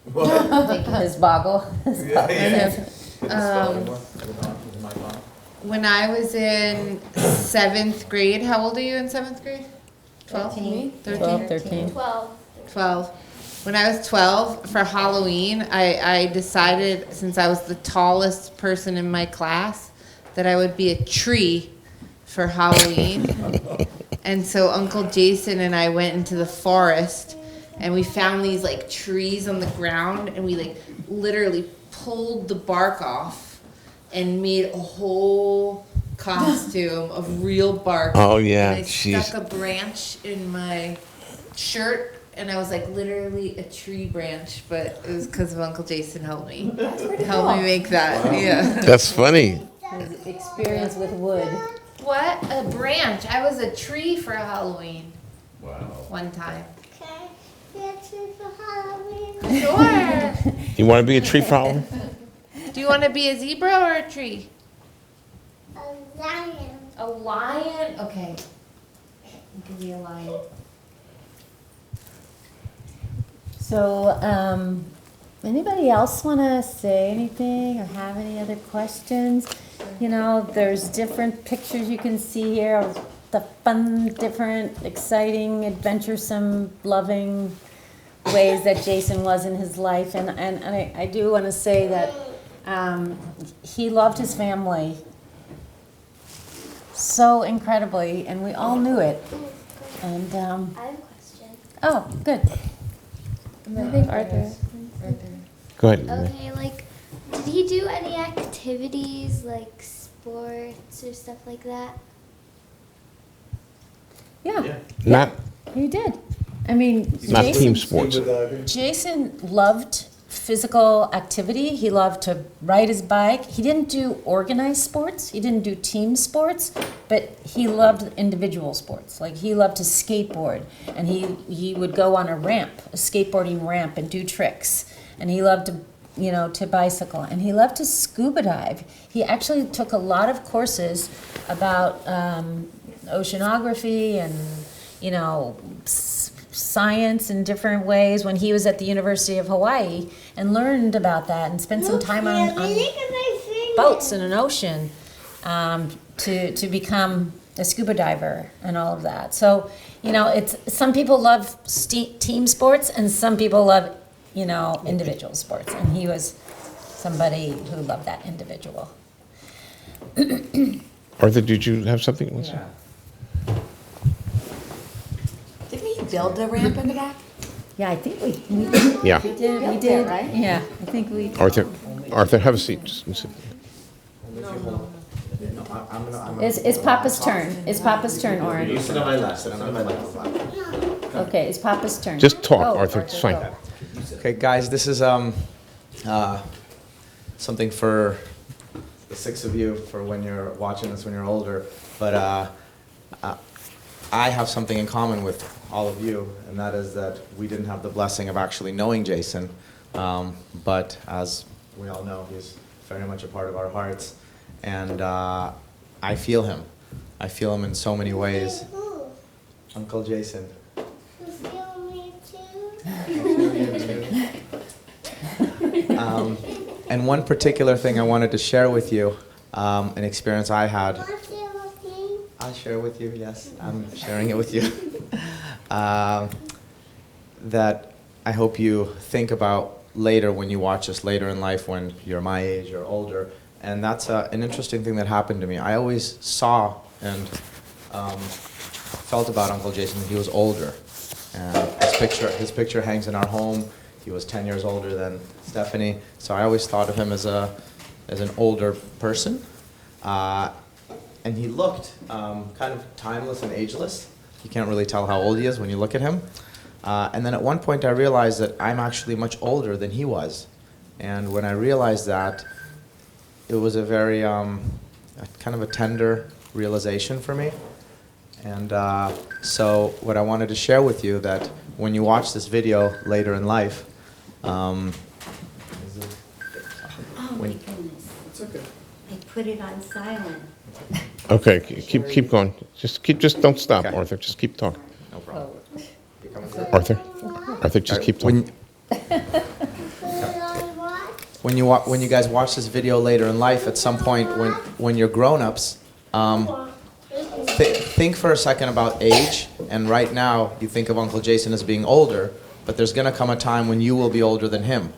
His boggle. When I was in 7th grade, how old are you in 7th grade? 12? 13? 13. 12. When I was 12, for Halloween, I decided, since I was the tallest person in my class, that I would be a tree for Halloween. And so Uncle Jason and I went into the forest, and we found these like trees on the ground, and we like literally pulled the bark off and made a whole costume of real bark. Oh yeah, and I stuck a branch in my shirt, and I was like literally a tree branch, but it was because of Uncle Jason helped me. Helped me make that. Wow. Yeah. That's funny. His experience with wood. What? A branch. I was a tree for Halloween. Wow. One time. Okay. Be a tree for Halloween. Sure. You want to be a tree follower? Do you want to be a zebra or a tree? A lion. A lion? Okay. You can be a lion. So, anybody else want to say anything or have any other questions? You know, there's different pictures you can see here of the fun, different, exciting, adventuresome, loving ways that Jason was in his life. And I do want to say that he loved his family so incredibly, and we all knew it. And I have a question. oh, good. I think Arthur. Go ahead. Okay, like, did he do any activities like sports or stuff like that? Yeah, Not he did. I mean, not team sports. Jason loved physical activity. He loved to ride his bike. He didn't do organized sports. He didn't do team sports, but he loved individual sports. Like he loved to skateboard, and he would go on a ramp, a skateboarding ramp, and do tricks. And he loved to, to bicycle, and he loved to scuba dive. He actually took a lot of courses about oceanography and, science in different ways when he was at the University of Hawaii, and learned about that and spent some time on boats in an ocean, to become a scuba diver and all of that. So, it's, some people love team sports and some people love, individual sports. And he was somebody who loved that individual. Arthur, did you have something? Didn't we build a ramp in the back? Yeah, I think we Yeah. did, Built it, right? Yeah, I think we. Arthur, have a seat. Just sit. It's Papa's turn. It's Papa's turn, Oren. You sit on my left, sit on my left. Okay, it's Papa's turn. Just talk, Go, Arthur. It's fine. go. Okay, guys, this is something for the 6 of you for when you're watching this when you're older. But I have something in common with all of you, and that is that we didn't have the blessing of actually knowing Jason. But as we all know, he's very much a part of our hearts. And I feel him. I feel him in so many ways. Uncle Jason. And one particular thing I wanted to share with you, an experience I had. I'll share with you, yes. I'm sharing it with you. That I hope you think about later when you watch this later in life when you're my age or older. And that's an interesting thing that happened to me. I always saw and felt about Uncle Jason that he was older. And his picture hangs in our home. He was 10 years older than Stephanie. So I always thought of him as an older person. And he looked kind of timeless and ageless. You can't really tell how old he is when you look at him. And then at one point I realized that I'm actually much older than he was. And when I realized that, it was a very kind of a tender realization for me. And so what I wanted to share with you that when you watch this video later in life, Oh my goodness. It's okay. I put it on silent. Okay, keep going. Just don't stop, Okay. Arthur. Just keep talking. no problem. Arthur, just keep talking. When you guys watch this video later in life, at some point when you're grown-ups, think for a second about age. And right now, you think of Uncle Jason as being older, but there's going to come a time when you will be older than him.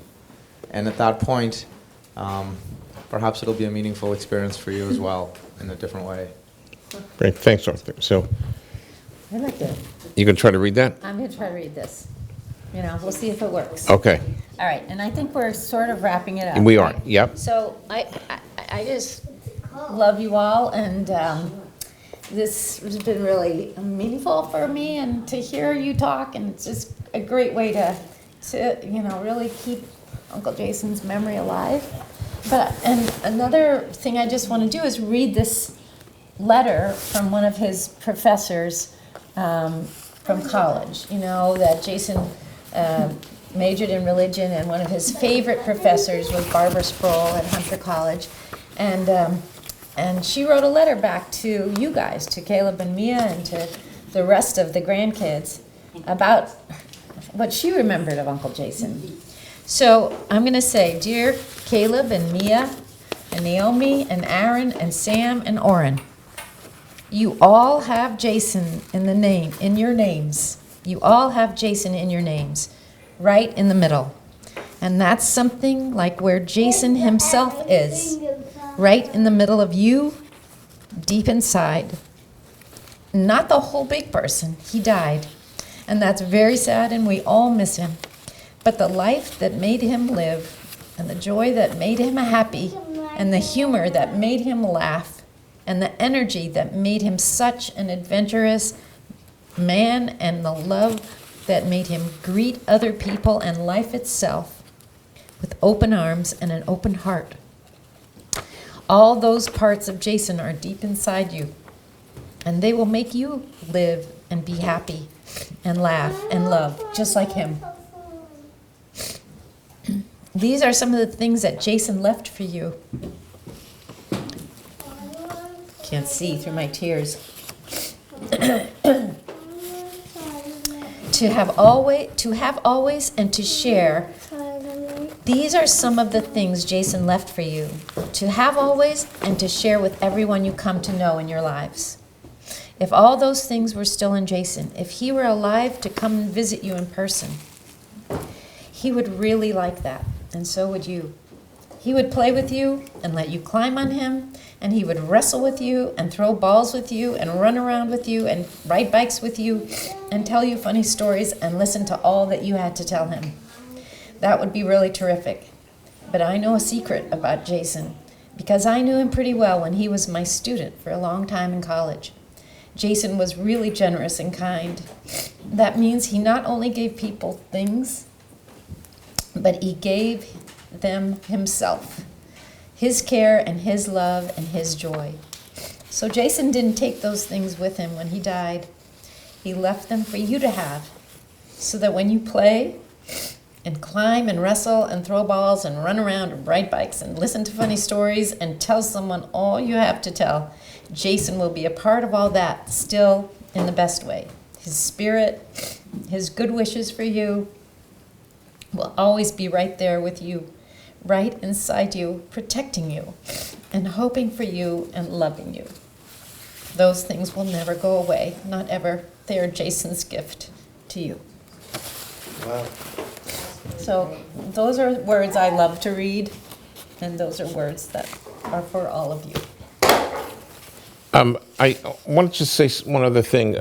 And at that point, perhaps it'll be a meaningful experience for you as well in a different way. Great, thanks, Arthur. So I like it. you can try to read that? I'm going to try to read this. We'll see if it works. Okay, All right, and I think we're sort of wrapping it up. we are, right? yep. So I just love you all, and this has been really meaningful for me, and to hear you talk, and it's just a great way to really keep Uncle Jason's memory alive. And another thing I just want to do is read this letter from one of his professors from college. That Jason majored in religion, and one of his favorite professors was Barbara Sproul at Hunter College. And she wrote a letter back to you guys, to Caleb and Mia, and to the rest of the grandkids about what she remembered of Uncle Jason. So I'm going to say, dear Caleb and Mia and Naomi and Aaron and Sam and Oren, you all have Jason in your names. You all have Jason in your names, right in the middle. And that's something like where Jason himself is, right in the middle of you, deep inside. Not the whole big person. He died. And that's very sad, and we all miss him. But the life that made him live, and the joy that made him happy, and the humor that made him laugh, and the energy that made him such an adventurous man, and the love that made him greet other people and life itself with open arms and an open heart. All those parts of Jason are deep inside you, and they will make you live and be happy and laugh and love just like him. These are some of the things that Jason left for you. Can't see through my tears. To have always and to share These are some of the things Jason left for you to have always and to share with everyone you come to know in your lives. If all those things were still in Jason, if he were alive to come and visit you in person, he would really like that, and so would you. He would play with you and let you climb on him, and he would wrestle with you and throw balls with you and run around with you and ride bikes with you and tell you funny stories and listen to all that you had to tell him. That would be really terrific. But I know a secret about Jason because I knew him pretty well when he was my student for a long time in college. Jason was really generous and kind. That means he not only gave people things, but he gave them himself, his care and his love and his joy. So Jason didn't take those things with him when he died. He left them for you to have, so that when you play and climb and wrestle and throw balls and run around and ride bikes and listen to funny stories and tell someone all you have to tell, Jason will be a part of all that, still in the best way. His spirit, his good wishes for you will always be right there with you, right inside you, protecting you and hoping for you and loving you. Those things will never go away, not ever. They are Jason's gift to you. Wow. So those are words I love to read, and those are words that are for all of you. I want to just say one other thing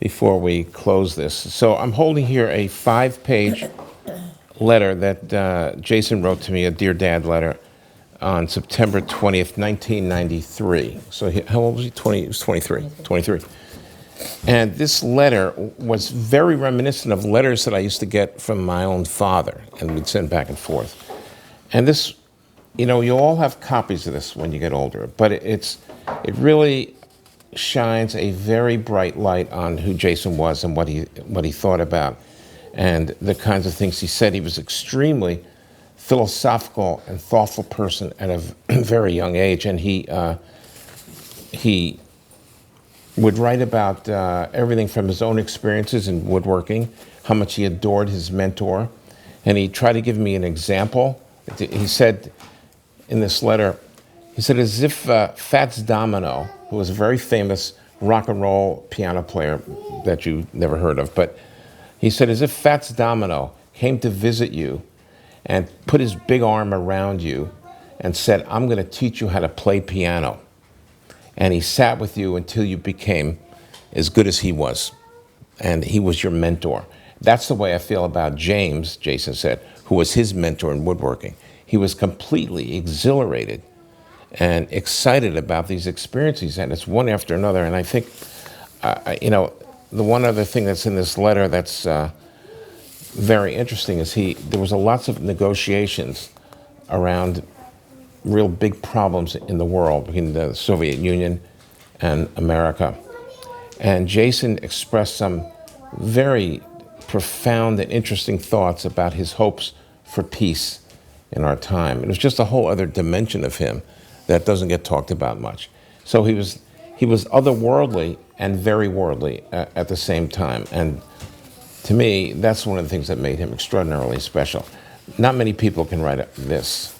before we close this. So I'm holding here a 5-page letter that Jason wrote to me, a Dear Dad letter, on September 20th, 1993. So how old was he? He was 23. 23. And this letter was very reminiscent of letters that I used to get from my own father, and we'd send back and forth. And this, you all have copies of this when you get older, but it really shines a very bright light on who Jason was and what he thought about, and the kinds of things he said. He was extremely philosophical and thoughtful person at a very young age, and he would write about everything from his own experiences in woodworking, how much he adored his mentor, and he tried to give me an example. He said in this letter, he said, as if Fats Domino, who was a very famous rock and roll piano player that you never heard of, but he said, as if Fats Domino came to visit you and put his big arm around you and said, I'm going to teach you how to play piano. And he sat with you until you became as good as he was. And he was your mentor. That's the way I feel about James, Jason said, who was his mentor in woodworking. He was completely exhilarated and excited about these experiences, and it's one after another. And I think, the one other thing that's in this letter that's very interesting is there was lots of negotiations around real big problems in the world between the Soviet Union and America. And Jason expressed some very profound and interesting thoughts about his hopes for peace in our time. It was just a whole other dimension of him that doesn't get talked about much. So he was otherworldly and very worldly at the same time. And to me, that's one of the things that made him extraordinarily special. Not many people can write this.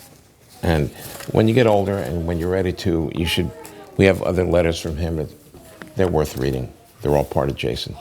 And when you get older and when you're ready to, we have other letters from him. They're worth reading. They're all part of Jason.